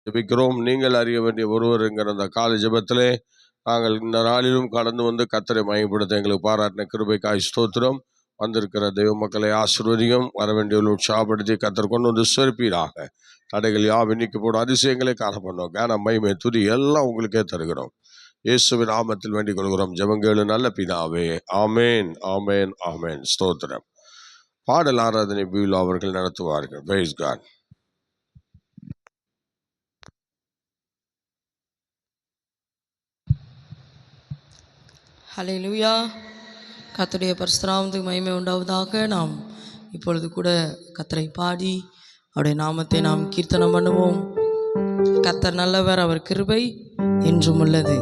ஜெபிக்கிறோம். நீங்கள் அறிய வேண்டிய ஒருவருங்கிற அந்த காலை ஜெபத்திலே நாங்கள் இந்த நாளிலும் கடந்து வந்து கர்த்தரை மகிமைப்படுத்த எங்களுக்கு பாராட்டின கிருபைக்காய் ஸ்தோத்திரம். வந்திருக்கிற தெய்வ மக்களை ஆசீர்வதியும், வர வேண்டியவர்கள் உற்சாகப்படுத்தி கர்த்தர் கொண்டு வந்து சிறப்பீராக. தடைகள் யாவும் நீக்கப்படும், அதிசயங்களை காண பண்ணோம். கன மகிமை துதி எல்லாம் உங்களுக்கே தருகிறோம். இயேசுவின் நாமத்தில் வேண்டிக் கொள்கிறோம் ஜெபங்கேளு நல்ல பிதாவே. ஆமேன், ஆமேன், ஆமேன். ஸ்தோத்திரம். பாடல் ஆராதனை பியூலா அவர்கள் நடத்துவார்கள். Praise God. ஹல்லேலூயா. கர்த்தருடைய பரிசுத்த நாமத்துக்கு மகிமை உண்டாவதாக. நாம் இப்பொழுது கூட கர்த்தரை பாடி அவருடைய நாமத்தை நாம் கீர்த்தனம் பண்ணுவோம். கர்த்தர் நல்லவர், அவர் கிருபை என்றும் உள்ளது.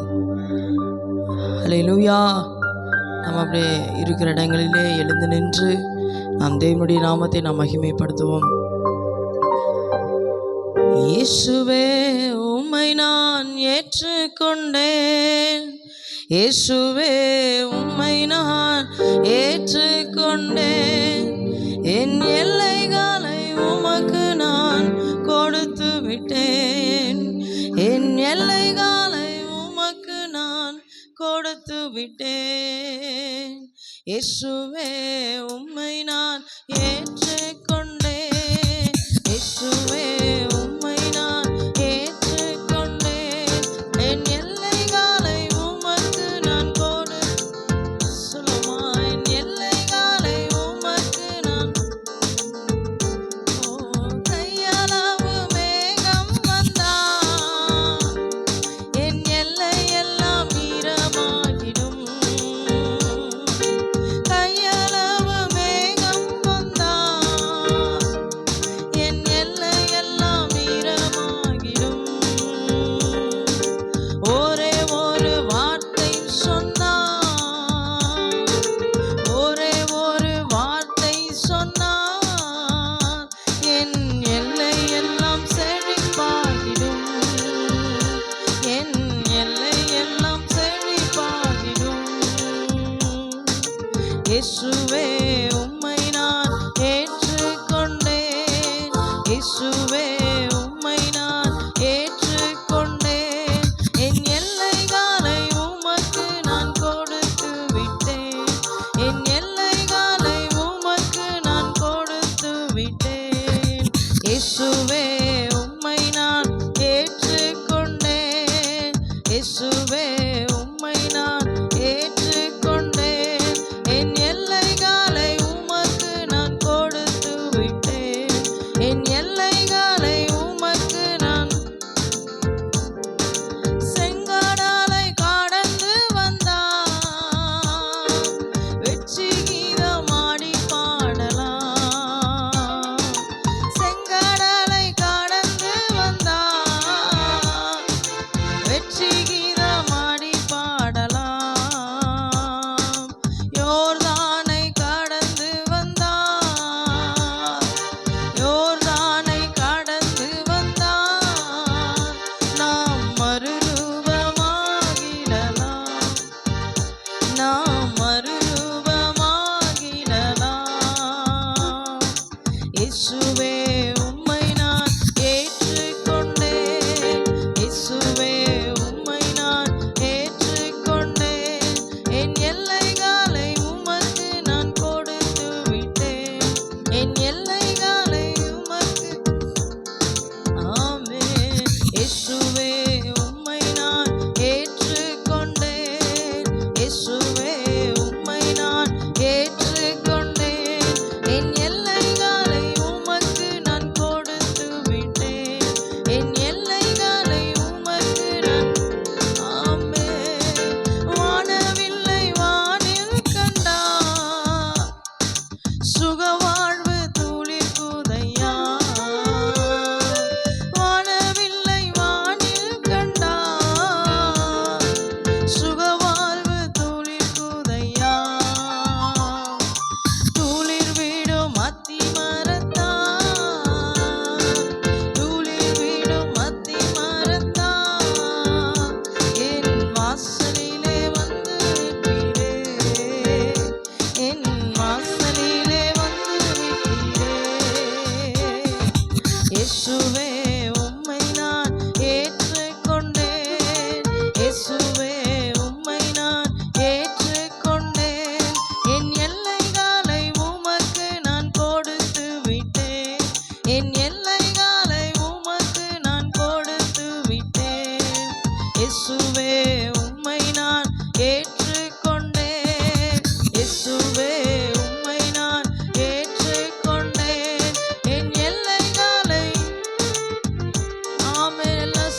ஹல்லேலூயா. நாம் அப்படியே இருக்கிற இடங்களிலே எழுந்து நின்று நாம் தேவனுடைய நாமத்தை நாம் மகிமைப்படுத்துவோம். இயேசுவே உம்மை நான் ஏற்றுக்கொண்டேன், இயேசுவே உம்மை நான் ஏற்றுக்கொண்டேன், என் எல்லைகளை உமக்கு நான் கொடுத்து விட்டேன், என் எல்லைகளை உமக்கு நான் கொடுத்து விட்டேன், இயேசுவே உம்மை நான் ஏற்றுக்கொண்டேன், இயேசுவே உம்மை நான் ஏற்றுக்கொண்டேன், என் எல்லைகளை உமக்கு நான் சொல்லுமா, என் எல்லைகளை உமக்கு நான் கையளவு மேகம் வந்தா என் எல்லை எல்லாம் ஈரமாகிடும், கையளவு மேகம் வந்தா என் எல்லை எல்லாம் ஈரமாகிடும்,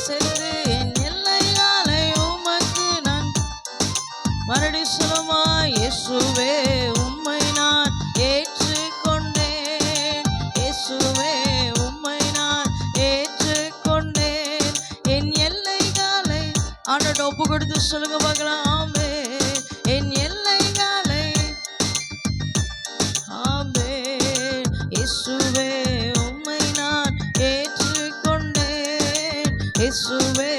சேர்த்து என் எல்லைகளை உமக்கு நான் மறுபடி சொல்லுமா, இயேசுவே உம்மை நான் ஏற்றுக்கொண்டேன், இயேசுவே உம்மை நான் ஏற்றுக்கொண்டேன், என் எல்லைகளை ஆண்டோட ஒப்பு கொடுத்து சொல்லுங்க பார்க்கலாம். ஆமென். என் எல்லைகளை ஆமென். இயேசுவே உம்மை நான் ஏற்றுக்கொண்டேன், இயேசுவே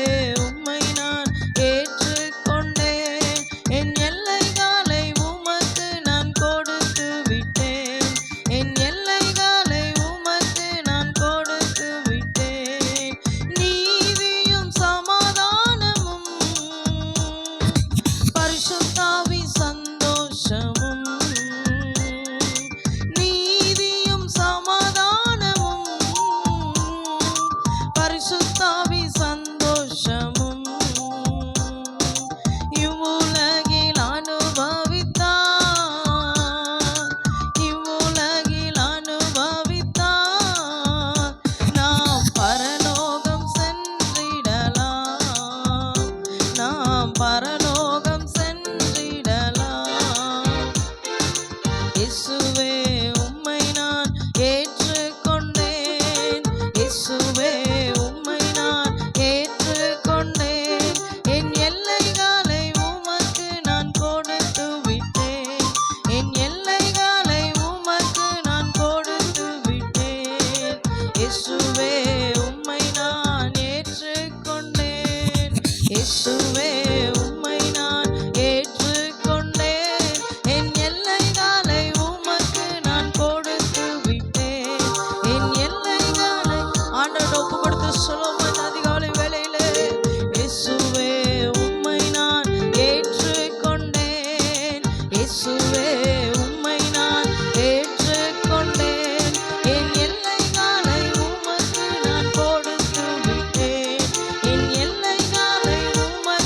உம்மை நான் ஏற்றுக்கொண்டேன், என் எல்லைகளை உமக்கு நான் கொடுத்து விட்டேன், என் எல்லைகளை உமக்கு நான் கொடுத்து விட்டேன், நீதியும் சமாதானமும் பரிசுத்தாவி சந்தோஷமும், நீதியும் சமாதானமும் பரிசுத்தாவி சந்தோஷமும் இவ்வுலகில் அனுபவித்தார், இவ்வுலகில் அனுபவித்தார், நாம் பரலோகம் சென்றிடலாம், நாம் பரலோகம் சென்றிடலாம், இயேசுவே உம்மை நான் ஏற்றுக்கொண்டேன், இயேசுவே உம்மை நான் ஏற்றுக்கொண்டேன், என் எல்லைகளை உமக்கு நான் கொடுத்து விட்டேன், என் எல்லைகளை உமக்கு நான் கொடுத்து விட்டேன், இயேசுவே உம்மை நான் ஏற்றுக்கொண்டேன், இயேசுவே உம்மை நான் ஏற்றுக்கொண்டேன், என் எல்லைகளை உமக்கு நான் கொடுத்து விட்டேன், என் எல்லைகளை ஆண்டோட ஒப்பு கொடுத்து சொல்லுவோம். இந்த அதிகாலை வேளையிலே இயேசுவே உம்மை நான் ஏற்றுக்கொண்டேன், இயேசுவே உம்மை நான் ஏற்றுக்கொண்டேன், என் எல்லைகளை உமக்கு நான் கொடுத்து விட்டேன், என் எல்லைகளை உமக்கு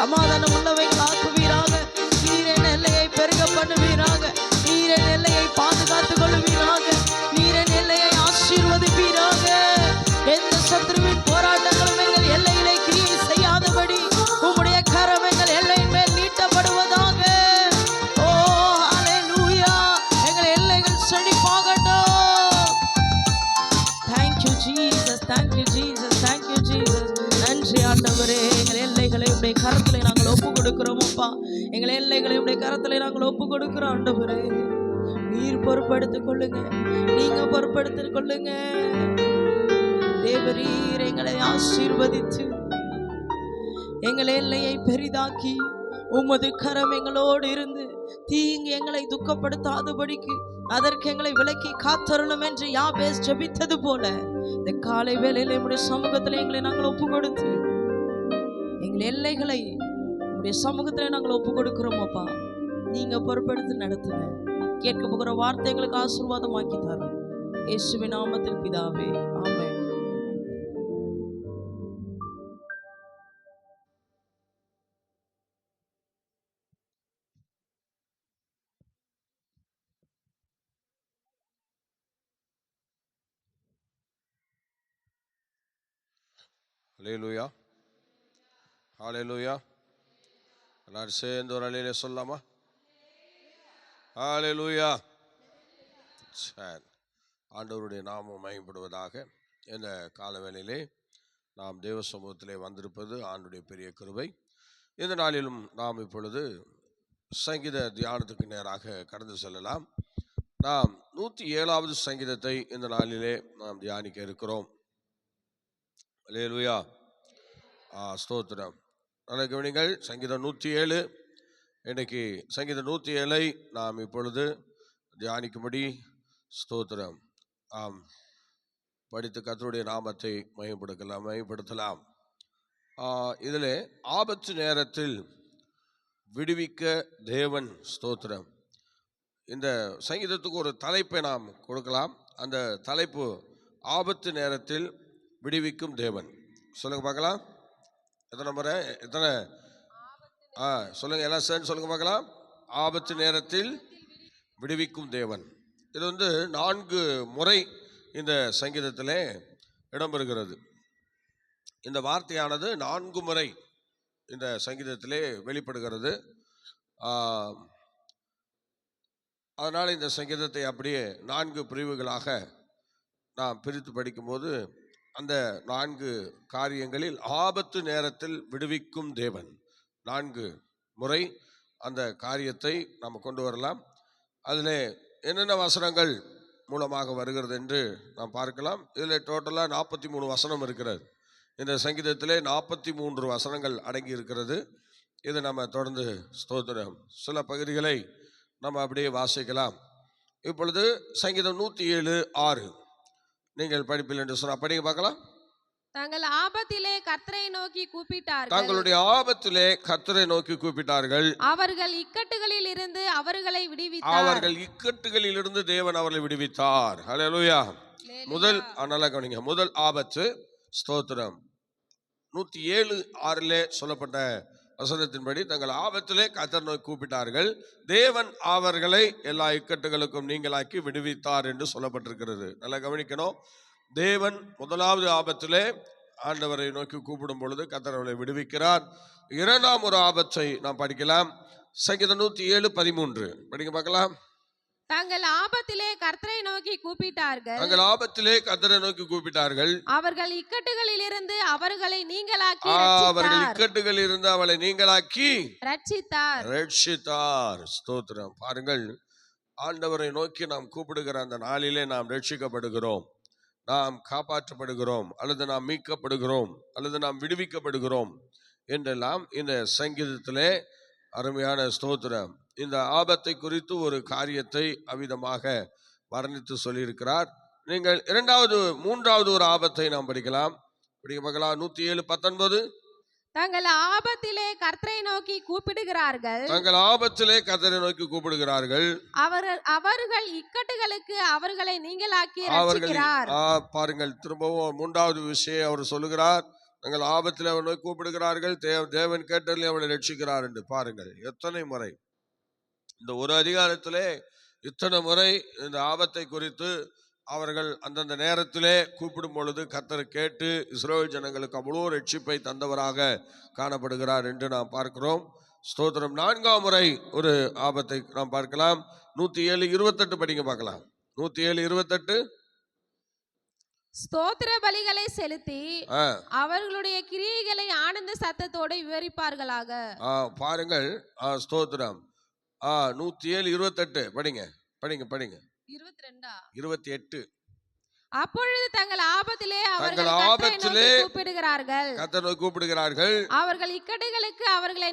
சமாதானம் உள்ளவைகள் ஆக்குவீராக. நீரின் எல்லையை பெருக பண்ணுவீராக. நீரின் எல்லையை பாதுகாத்துக் கொள்வீராக. நீரின் எல்லையை ஆசீர்வதிப்பீராக. எந்த சத்துருவின் போராட்டங்களும் எங்கள் எல்லையிலே கிரியை செய்யாதபடி உம்முடைய கரம் எங்கள் எல்லையின் மேல் நீட்டப்படுவதாக. ஓ ஹalleluya. எங்கள் எல்லைகள் செழிப்பாகட்டும். Thank you Jesus, thank you Jesus, thank you Jesus. நன்றி ஆண்டவரே. எங்கள் எல்லைகளை உடைய கரத்திலே நாங்கள் ஒப்பு கொடுக்கிறோம் அப்பா. எங்கள் எல்லைகளை உடைய கரத்திலே நாங்கள் ஒப்பு கொடுக்கிறோம் ஆண்டவரே. நீர் பொறுப்படுத்திக் கொள்ளுங்க. நீங்க பொறுப்படுத்திக் கொள்ளுங்க. தேவரீர் எங்களை ஆசீர்வதித்து எங்கள் எல்லையை பெரிதாக்கி உமது கரம் எங்களோடு இருந்து தீங்கு எங்களை துக்கப்படுத்தாதபடிக்கு அதற்கு எங்களை விலக்கி காத்தருளும் என்று யாபேஸ் ஜெபித்தது போல இந்த காலை வேளையிலே உம்முடைய சமூகத்தில் எங்களை நாங்கள் ஒப்பு கொடுத்து எங்கள் எல்லைகளை உம்முடைய சமூகத்தில் நாங்கள் ஒப்பு கொடுக்கிறோம் அப்பா. நீங்க பொறுப்பெடுத்து நடத்துங்க. கேட்க போகிற வார்த்தை எங்களுக்கு ஆசீர்வாதமாக்கி தரும். இயேசுவின் நாமத்தில் பிதாவே, ஆமென். ஹல்லேலூயா, ஹல்லேலூயா. எல்லாரும் சேர்ந்து ஒரு அலையில சொல்லலாமா? ஹல்லேலூயா. சரி, ஆண்டவருடைய நாமம் மகிமைப்படுவதாக. இந்த காலவேளையிலே நாம் தேவ சமூகத்திலே வந்திருப்பது ஆண்டுடைய பெரிய கிருபை. இந்த நாளிலும் நாம் இப்பொழுது சங்கீத தியானத்துக்கு நேராக கடந்து செல்லலாம். நாம் 107வது சங்கீதத்தை இந்த நாளிலே நாம் தியானிக்க இருக்கிறோம். அல்லேலூயா, ஸ்தோத்திரம். நல்ல கவனிங்கள். சங்கீதம் 107. இன்னைக்கு சங்கீதம் 107 நாம் இப்பொழுது தியானிக்கும்படி ஸ்தோத்திரம் ஆம் படித்து கர்த்தருடைய நாமத்தை மகிமைப்படுத்தலாம். இதில் ஆபத்து நேரத்தில் விடுவிக்க தேவன். ஸ்தோத்திரம். இந்த சங்கீதத்துக்கு ஒரு தலைப்பை நாம் கொடுக்கலாம். அந்த தலைப்பு ஆபத்து நேரத்தில் விடுவிக்கும் தேவன். சொல்லுங்க பார்க்கலாம். எத்தனை முறை? எத்தனை? சொல்லுங்க எல்லாம் சேர்ந்து சொல்லுங்க பார்க்கலாம். ஆபத்து நேரத்தில் விடுவிக்கும் தேவன். இது 4 முறை இந்த சங்கீதத்திலே இடம்பெறுகிறது. இந்த வார்த்தையானது 4 முறை இந்த சங்கீதத்திலே வெளிப்படுகிறது. அதனால் இந்த சங்கீதத்தை அப்படியே 4 பிரிவுகளாக நாம் பிரித்து படிக்கும்போது அந்த 4 காரியங்களில் ஆபத்து நேரத்தில் விடுவிக்கும் தேவன் 4 முறை அந்த காரியத்தை நாம் கொண்டு வரலாம். அதில் என்னென்ன வசனங்கள் மூலமாக வருகிறது என்று நாம் பார்க்கலாம். இதில் டோட்டலாக 43 வசனம் இருக்கிறது. இந்த சங்கீதத்திலே 43 வசனங்கள் அடங்கி இருக்கிறது. இது நம்ம தொடர்ந்து ஸ்தோத்திரம் சில பகுதிகளை நம்ம அப்படியே வாசிக்கலாம். இப்பொழுது சங்கீதம் 107:6 நீங்கள் படிப்பில் என்று சொன்னால் படிங்க பார்க்கலாம். தங்கள் ஆபத்திலே கர்த்தரை நோக்கி கூப்பிட்டார்கள். தங்களுடைய ஆபத்திலே கர்த்தரை நோக்கி கூப்பிட்டார்கள். அவர்கள் இக்கட்டுகளில் இருந்து அவர்களை விடுவித்தார். அவர்கள் இக்கட்டுகளில் இருந்து தேவன் அவர்களை விடுவித்தார். ஹல்லேலூயா. முதல் நல்லா கவனிங்க. முதல் ஆபத்து. ஸ்தோத்திரம் 107:6 சொல்லப்பட்ட வசனத்தின்படி தங்கள் ஆபத்திலே கர்த்தரை நோக்கி கூப்பிட்டார்கள். தேவன் அவர்களை எல்லா இக்கட்டுகளுக்கும் நீங்களாக்கி விடுவித்தார் என்று சொல்லப்பட்டிருக்கிறது. நல்லா கவனிக்கணும். தேவன் முதலாவது ஆபத்திலே ஆண்டவரை நோக்கி கூப்பிடும் பொழுது கர்த்தர் அவர்களை விடுவிக்கிறார். இரண்டாம் ஒரு ஆபத்தை நாம் படிக்கலாம். சங்கீதம் 107:13 படிங்க பார்க்கலாம். தங்கள் ஆபத்திலே கர்த்தரை நோக்கி கூப்பிட்டார்கள். தங்கள் ஆபத்திலே கர்த்தரை நோக்கி கூப்பிட்டார்கள். அவர்கள் இக்கட்டுகளில் இருந்து அவர்களை நீங்களாக்கி அவர்கள் இக்கட்டுகளில் இருந்து அவளை நீங்களாக்கி ரட்சித்தார். ஸ்தோத்திரம். பாருங்கள், ஆண்டவரை நோக்கி நாம் கூப்பிடுகிற அந்த நாளிலே நாம் ரட்சிக்கப்படுகிறோம், நாம் காப்பாற்றப்படுகிறோம், அல்லது நாம் மீட்கப்படுகிறோம், அல்லது நாம் விடுவிக்கப்படுகிறோம் என்றெல்லாம் இந்த சங்கீதத்திலே அருமையான ஸ்தோத்திரம் இந்த ஆபத்தை குறித்து ஒரு காரியத்தை அவ்விதமாக வர்ணித்து சொல்லியிருக்கிறார். நீங்கள் மூன்றாவது ஒரு ஆபத்தை நாம் படிக்கலாம். படிக்க பார்க்கலாம். 107:19 தங்கள் ஆபத்திலே கர்த்தரை நோக்கி கூப்பிடுகிறார்கள். தங்கள் ஆபத்திலே கர்த்தரை நோக்கி கூப்பிடுகிறார்கள். அவர்கள் இக்கட்டுகளுக்கு அவர்களை நீங்களாக்கி ரட்சிக்கிறார். பாருங்கள், திரும்பவும் மூன்றாவது விஷயம் அவர் சொல்லுகிறார். தங்கள் ஆபத்தில் அவனை கூப்பிடுகிறார்கள், தேவன் கேட்டதில் அவனை ரட்சிக்கிறார் என்று பாருங்கள். எத்தனை முறை இந்த ஒரு அதிகாரத்திலே இத்தனை முறை இந்த ஆபத்தை குறித்து அவர்கள் அந்தந்த நேரத்திலே கூப்பிடும் பொழுது கர்த்தர் கேட்டு இஸ்ரவேல் ஜனங்களுக்கு அவ்வளோ ரட்சிப்பை தந்தவராக காணப்படுகிறார் என்று நாம் பார்க்கிறோம். ஸ்தோத்திரம். 4ஆம் முறை ஒரு ஆபத்தை நாம் பார்க்கலாம். 107:28 படிங்க பார்க்கலாம். 107:28. ஸ்தோத்திர பலிகளை செலுத்தி அவர்களுடைய கிரியைகளை ஆனந்த சத்தத்தோடு விவரிப்பார்களாக. பாருங்கள். ஸ்தோத்திரம். 107:28 படிங்க படிங்க படிங்க. 28. அப்பொழுது தங்கள் ஆபத்திலே அவர்கள் கூப்பிடுகிறார்கள், கர்த்தரை நோக்கி கூப்பிடுகிறார்கள். அவர்கள் இக்கட்டுகளுக்கு அவர்களை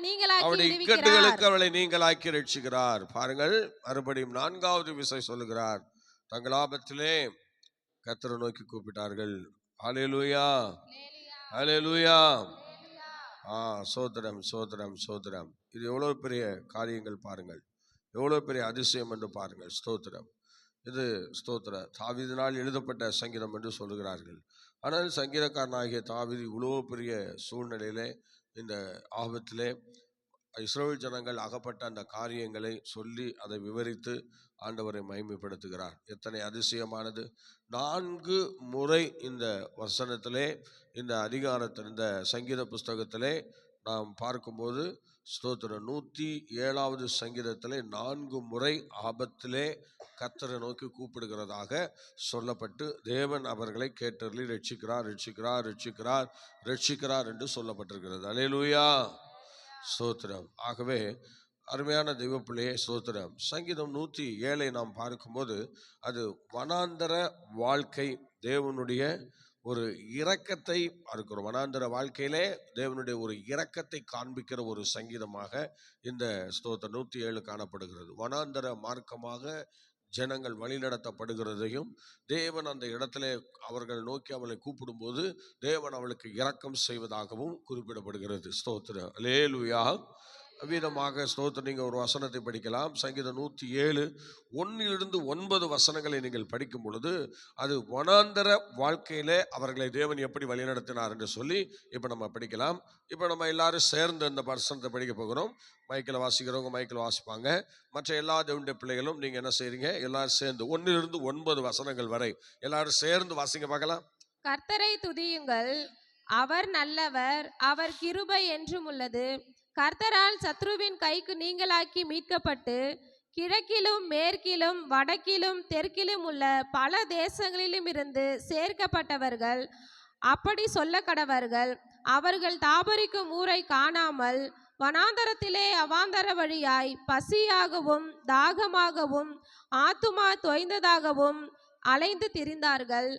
நீங்களாக்கி ரட்சிக்கிறார். பாருங்கள், மறுபடியும் 4வது விசை சொல்லுகிறார். தங்கள் ஆபத்திலே கர்த்தரை நோக்கி கூப்பிட்டார்கள். ஹல்லேலூயா, ஹல்லேலூயா. சோதரம் சோதரம் சோதரம். இது எவ்வளவு பெரிய காரியங்கள் பாருங்கள், எவ்வளவு பெரிய அதிசயம் என்று பாருங்கள். ஸ்தோத்திரம். இது ஸ்தோத்திர தாவீதினால் எழுதப்பட்ட சங்கீதம் என்று சொல்லுகிறார்கள். ஆனால் சங்கீதக்காரனாகிய தாவீது இவ்வளோ பெரிய சூழ்நிலையிலே, இந்த ஆபத்திலே இஸ்ரவேல் ஜனங்கள் அகப்பட்ட அந்த காரியங்களை சொல்லி அதை விவரித்து ஆண்டவரை மகிமைப்படுத்துகிறார். எத்தனை அதிசயமானது! 4 முறை இந்த வசனத்திலே, இந்த அதிகாரத்தில், இந்த சங்கீத புஸ்தகத்திலே நாம் பார்க்கும்போது ஸ்தோத்திரம் 107வது சங்கீதத்திலே 4 முறை ஆபத்திலே கர்த்தரை நோக்கி கூப்பிடுகிறதாக சொல்லப்பட்டு தேவன் அவர்களை கேட்டருளி ரட்சிக்கிறார் ரட்சிக்கிறார் ரட்சிக்கிறார் ரட்சிக்கிறார் என்று சொல்லப்பட்டிருக்கிறது. அல்லேலூயா, ஸ்தோத்திரம். ஆகவே அருமையான தெய்வப்பிள்ளையே, ஸ்தோத்திரம். சங்கீதம் 107 நாம் பார்க்கும்போது அது வனாந்தர வாழ்க்கை, தேவனுடைய ஒரு இரக்கத்தை பார்க்கிறோம். வனாந்தர வாழ்க்கையிலே தேவனுடைய ஒரு இரக்கத்தை காண்பிக்கிற ஒரு சங்கீதமாக இந்த ஸ்தோத்திரம் 107 காணப்படுகிறது. வனாந்தர மார்க்கமாக ஜனங்கள் வழிநடத்தப்படுகிறதையும், தேவன் அந்த இடத்திலே அவர்கள் நோக்கி அவளை கூப்பிடும்போது தேவன் அவளுக்கு இரக்கம் செய்வதாகவும் குறிப்பிடப்படுகிறது. ஸ்தோத்திரம். அல்லேலூயா. வீதமாக ஸ்தோத்திரம். நீங்கள் ஒரு வசனத்தை படிக்கலாம். சங்கீதம் 107 1-9 வசனங்களை நீங்கள் படிக்கும் பொழுது அது வனாந்தர வாழ்க்கையிலே அவர்களை தேவன் எப்படி வழிநடத்தினார் என்று சொல்லி இப்போ நம்ம படிக்கலாம். இப்போ நம்ம எல்லாரும் சேர்ந்து அந்த வசனத்தை படிக்க போகிறோம். மைக்கில் வாசிக்கிறவங்க மைக்கில் வாசிப்பாங்க. மற்ற எல்லா தேவனுடைய பிள்ளைகளும் நீங்கள் என்ன செய்றீங்க, எல்லாரும் சேர்ந்து 1-9 வசனங்கள் வரை எல்லாரும் சேர்ந்து வாசிங்க பார்க்கலாம். கர்த்தரை துதியுங்கள், அவர் நல்லவர், அவர் கிருபை என்றும் உள்ளது. கர்த்தரால் சத்ருவின் கைக்கு நீங்களாக்கி மீட்கப்பட்டு கிழக்கிலும் மேற்கிலும் வடக்கிலும் தெற்கிலும் உள்ள பல தேசங்களிலும் இருந்து சேர்க்கப்பட்டவர்கள் அப்படி சொல்ல கடவர்கள். அவர்கள் தாபரிக்கும் ஊரை காணாமல் வனாந்தரத்திலே அவாந்தர வழியாய் பசியாகவும் தாகமாகவும் ஆத்துமா தொய்ந்ததாகவும் அலைந்து திரிந்தார்கள்.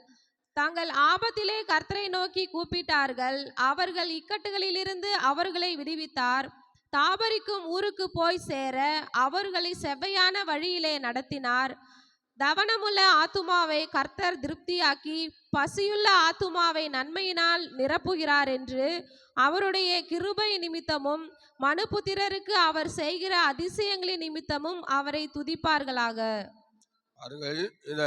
தங்கள் ஆபத்திலே கர்த்தரை நோக்கி கூப்பிட்டார்கள், அவர்கள் இக்கட்டுகளிலிருந்து அவர்களை விடுவித்தார். தாபரிக்கும் ஊருக்கு போய் சேர அவர்களை செவ்வையான வழியிலே நடத்தினார். தவனமுள்ள ஆத்துமாவை கர்த்தர் திருப்தியாக்கி பசியுள்ள ஆத்துமாவை நன்மையினால் நிரப்புகிறார் என்று அவருடைய கிருபை நிமித்தமும் மனுபுத்திரருக்கு அவர் செய்கிற அதிசயங்களின் நிமித்தமும் அவரை துதிப்பார்களாக. இந்த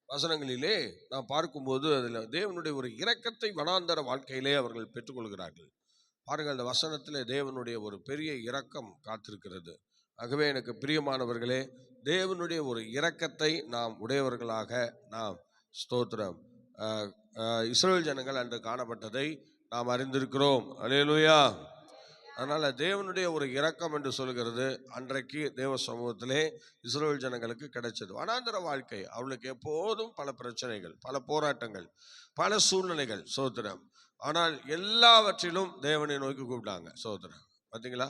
வசனங்களிலே நாம் பார்க்கும்போது அதில் தேவனுடைய ஒரு இரக்கத்தை வனாந்தர வாழ்க்கையிலே அவர்கள் பெற்றுக்கொள்கிறார்கள். பாருங்கள், அந்த வசனத்தில் தேவனுடைய ஒரு பெரிய இரக்கம் காத்திருக்கிறது. ஆகவே எனக்கு பிரியமானவர்களே, தேவனுடைய ஒரு இரக்கத்தை நாம் உடையவர்களாக நாம் ஸ்தோத்திரம். இஸ்ரவேல் ஜனங்கள் அன்று காணப்பட்டதை நாம் அறிந்திருக்கிறோம். அல்லேலூயா. அதனால் தேவனுடைய ஒரு இரக்கம் என்று சொல்கிறது அன்றைக்கு தேவ சமூகத்திலே இஸ்ரவேல் ஜனங்களுக்கு கிடைச்சது. வனாந்தர வாழ்க்கை அவளுக்கு எப்போதும் பல பிரச்சனைகள், பல போராட்டங்கள், பல சூழ்நிலைகள். சோதரம். ஆனால் எல்லாவற்றிலும் தேவனை நோக்கி கூப்பிட்டாங்க. சோதரம். பார்த்தீங்களா,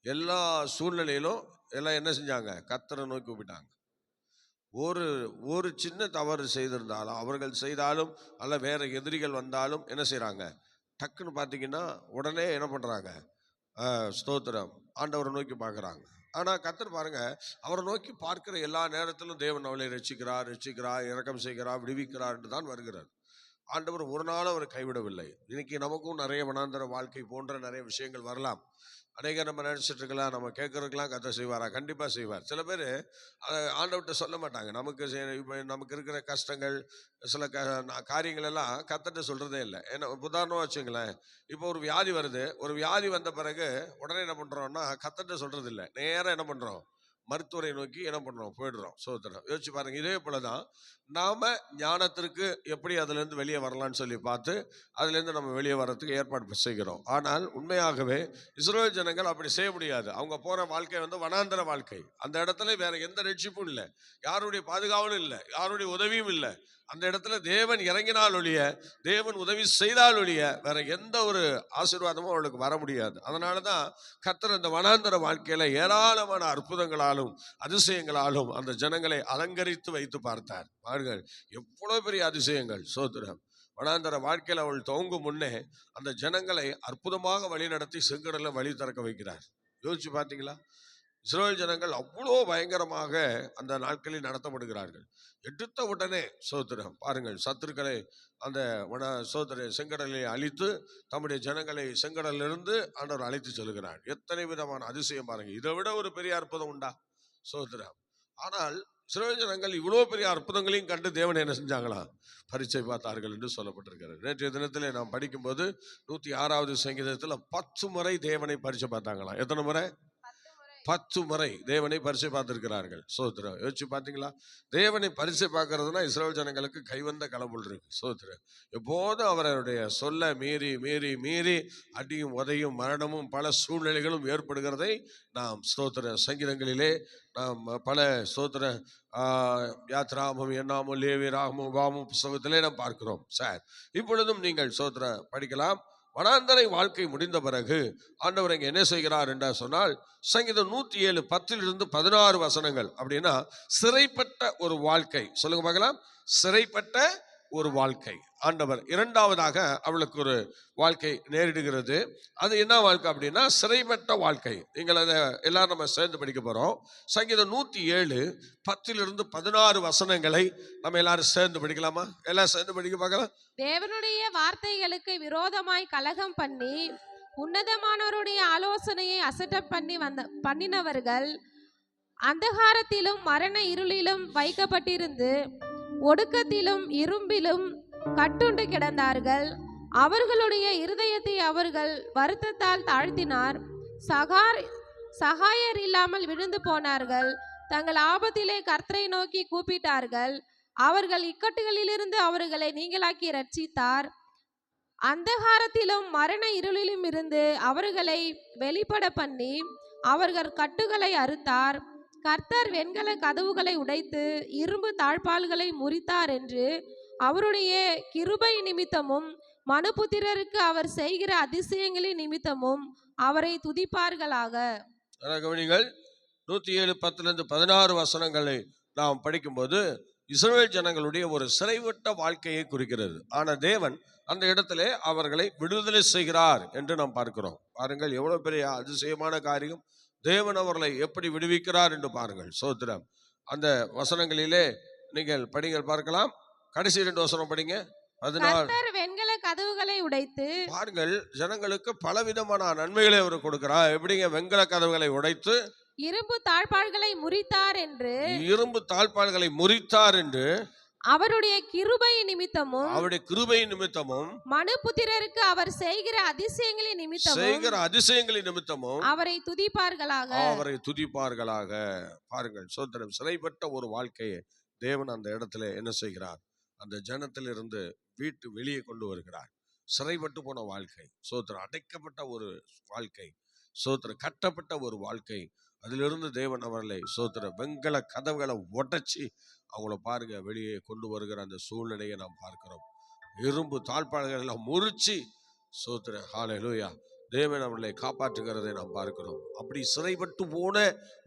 எல்லா சூழ்நிலையிலும் எல்லாம் என்ன செஞ்சாங்க, கர்த்தரை நோக்கி கூப்பிட்டாங்க. ஒரு சின்ன தவறு செய்திருந்தாலும், அவர்கள் செய்தாலும் அல்ல வேற எதிரிகள் வந்தாலும் என்ன செய்கிறாங்க, டக்குன்னு பார்த்தீங்கன்னா உடனே என்ன பண்ணுறாங்க, ஸ்தோத்திரம், ஆண்டவரை நோக்கி பார்க்குறாங்க. ஆனால் கர்த்தர் பாருங்க, அவரை நோக்கி பார்க்கிற எல்லா நேரத்திலும் தேவன் அவளை ரட்சிக்கிறார் ரட்சிக்கிறார் இரக்கம் செய்கிறார் விடுவிக்கிறார் என்று தான் வருகிறார். ஆண்டவர் ஒரு நாளும் அவர் கைவிடவில்லை. இன்னைக்கு நமக்கும் நிறைய வனாந்தர வாழ்க்கை போன்ற நிறைய விஷயங்கள் வரலாம். அநேக நம்ம நினைச்சிட்டு இருக்கலாம், நம்ம கேட்கறதுக்கெல்லாம் கர்த்தர் செய்வாரா? கண்டிப்பா செய்வார். சில பேர் அதை ஆண்டவர்கிட்ட சொல்ல மாட்டாங்க. இப்போ நமக்கு இருக்கிற கஷ்டங்கள், சில காரியங்கள் எல்லாம் கர்த்தர்கிட்ட சொல்றதே இல்லை. ஏன்னா உதாரணமா வச்சுங்களேன், இப்போ ஒரு வியாதி வருது. ஒரு வியாதி வந்த பிறகு உடனே என்ன பண்றோம்னா கர்த்தர்கிட்ட சொல்றது இல்லை, நேரம் என்ன பண்றோம், மருத்துவரை நோக்கி என்ன பண்றோம், போயிடுறோம். சோதனை யோசிச்சு பாருங்க. இதே போலதான் நாம ஞானத்திற்கு எப்படி அதுல இருந்து வெளியே வரலாம்னு சொல்லி பார்த்து அதுல இருந்து நம்ம வெளியே வர்றதுக்கு ஏற்பாடு செய்கிறோம். ஆனால் உண்மையாகவே இஸ்ரவேல் ஜனங்கள் அப்படி செய்ய முடியாது. அவங்க போற வாழ்க்கை வனாந்தர வாழ்க்கை. அந்த இடத்துல வேற எந்த ரட்சிப்பும் இல்லை, யாருடைய பாதுகாவலும் இல்லை, யாருடைய உதவியும் இல்லை. அந்த இடத்துல தேவன் இறங்கினால் ஒழிய, தேவன் உதவி செய்தால் ஒழிய வேற எந்த ஒரு ஆசீர்வாதமும் அவளுக்கு வர முடியாது. அதனாலதான் கர்த்தர் அந்த வனாந்தர வாழ்க்கையில ஏராளமான அற்புதங்களாலும் அதிசயங்களாலும் அந்த ஜனங்களை அலங்கரித்து வைத்து பார்த்தார். பாருங்கள் எவ்வளவு பெரிய அதிசயங்கள். சோத்திரம். வனாந்தர வாழ்க்கையில் அவள் துவங்கும் முன்னே அந்த ஜனங்களை அற்புதமாக வழி நடத்தி செங்கடல வழி திறக்க வைக்கிறார். யோசிச்சு பார்த்தீங்களா? இஸ்ரவேல் ஜனங்கள் அவ்வளோ பயங்கரமாக அந்த நாட்களில் நடத்தப்படுகிறார்கள். எடுத்த உடனே சோத்திரம் பாருங்கள், சத்துருக்களை அந்த செங்கடலை அழித்து தம்முடைய ஜனங்களை செங்கடலிருந்து ஆண்டவர் அழைத்து செல்கிறார். எத்தனை விதமான அதிசயம் பாருங்க. இதை விட ஒரு பெரிய அற்புதம் உண்டா? சோத்திரம். ஆனால் இஸ்ரவேல் ஜனங்கள் இவ்வளோ பெரிய அற்புதங்களையும் கண்டு தேவனை என்ன செஞ்சாங்களா? பரீட்சை பார்த்தார்கள் என்று சொல்லப்பட்டிருக்கிறது. நேற்றைய தினத்தில் நாம் படிக்கும்போது 106வது சங்கீதத்தில் 10 முறை தேவனை பரீட்சை பார்த்தாங்களாம். எத்தனை முறை? 10 முறை தேவனை பரிசை பார்த்திருக்கிறார்கள். சோத்திரம். யோசிச்சு பார்த்தீங்களா? தேவனை பரிசை பார்க்கறதுனா இஸ்ரவேல் ஜனங்களுக்கு கைவந்த களமுள் இருக்கு. சோத்திரம். எப்போதும் அவருடைய சொல்ல மீறி மீறி மீறி அடியும் உதையும் மரணமும் பல சூழ்நிலைகளும் ஏற்படுகிறதை நாம் ஸ்தோத்திர சங்கீதங்களிலே நாம் பல ஸ்தோத்திர யாத்ராமம் என்னாமும் லேவி ராகமும் வாமும் புஸ்தகத்திலே நாம் பார்க்கிறோம். சார் இப்பொழுதும் நீங்கள் ஸ்தோத்திர படிக்கலாம். வனாந்தரை வாழ்க்கை முடிந்த பிறகு ஆண்டவர் இங்க என்ன செய்கிறார் என்று சொன்னால், சங்கீதம் 107:10 16 வசனங்கள். அப்படின்னா சிறைப்பட்ட ஒரு வாழ்க்கை. சொல்லுங்க பார்க்கலாம். சிறைப்பட்ட ஒரு வாழ்க்கை. ஆண்டவர் இரண்டாவதாக அவளுக்கு ஒரு வாழ்க்கை நேரிடுகிறது. அது என்ன வாழ்க்கை அப்படின்னா சிறைப்பட்ட வாழ்க்கை. நீங்கள் அதை எல்லாரும் நம்ம சேர்ந்து படிக்க போறோம். சங்கீதம் 107:10 16 வசனங்களை நம்ம எல்லாரும் சேர்ந்து படிக்கலாமா? எல்லாம் சேர்ந்து படிக்க பார்க்கலாம். தேவனுடைய வார்த்தைகளுக்கு விரோதமாய் கலகம் பண்ணி உன்னதமானவருடைய ஆலோசனையை அசட்ட பண்ணினவர்கள் அந்தகாரத்திலும் மரண இருளிலும் வைக்கப்பட்டிருந்து ஒடுக்கத்திலும் இரும்பிலும் கட்டுண்டு கிடந்தார்கள். அவர்களுடைய இருதயத்தை அவர்கள் வருத்தத்தால் தாழ்த்தினார். சகாயர் இல்லாமல் விழுந்து போனார்கள். தங்கள் ஆபத்திலே கர்த்தரை நோக்கி கூப்பிட்டார்கள். அவர்கள் இக்கட்டுகளிலிருந்து அவர்களை நீங்களாக்கி ரட்சித்தார். அந்தகாரத்திலும் மரண இருளிலும் இருந்து அவர்களை வெளிப்பட பண்ணி அவர்கள் கட்டுகளை அறுத்தார். கர்த்தர் வெண்கல கதவுகளை உடைத்து இரும்பு தாழ்பால்களை முறித்தார் என்று அவருடைய கிருபை நிமித்தமும் மனுபுத்திரருக்கு அவர் செய்கிற அதிசயங்களின் நிமித்தமும் அவரை துதிப்பார்களாக. 107:10 16 வசனங்களை நாம் படிக்கும்போது இஸ்ரவேல் ஜனங்களுடைய ஒரு சிறைவிட்ட வாழ்க்கையை குறிக்கிறது. ஆனால் தேவன் அந்த இடத்துல அவர்களை விடுதலை செய்கிறார் என்று நாம் பார்க்கிறோம். பாருங்கள் எவ்வளவு பெரிய அதிசயமான காரியம். தேவன் அவர்களை எப்படி விடுவிக்கிறார் என்று பாருங்கள். சோத்திரம். அந்த வசனங்களிலே நீங்கள் படிங்கள் பார்க்கலாம். கடைசி 2 வசனம் படிங்க. 14. வெண்கல கதவுகளை உடைத்து பாருங்கள், ஜனங்களுக்கு பலவிதமான நன்மைகளை அவர் கொடுக்கிறார். எப்படிங்க? வெண்கல கதவுகளை உடைத்து இரும்பு தாழ்பால்களை முறித்தார் என்று அவருடைய கிருபை நிமித்தமும் மனுபுத்திரருக்கு அவர் செய்கிற அதிசயங்களின் நிமித்தமும் அவரை துதிப்பார்களாக. பாருங்கள் சோதரம். சிறைப்பட்ட ஒரு வாழ்க்கையை தேவன் அந்த இடத்துல என்ன செய்கிறார்? அந்த ஜனத்திலிருந்து வெளியே கொண்டு வருகிறார். சிறைப்பட்டு போன வாழ்க்கை, சோதரம் அடைக்கப்பட்ட ஒரு வாழ்க்கை, சோதரம் கட்டப்பட்ட ஒரு வாழ்க்கை. அதிலிருந்து தேவன் அவர்களை சோதர வெண்கல கதவுகளை உடைச்சி அவங்கள பாருங்க வெளியே கொண்டு வருகிற அந்த சூழ்நிலையை நாம் பார்க்கிறோம். இரும்பு தாழ்பாள்கள் எல்லாம் முறிச்சு சோதர ஹல்லேலூயா தேவன் அவர்களை காப்பாற்றுகிறதை நாம் பார்க்கிறோம். அப்படி சிறைப்பட்டு போன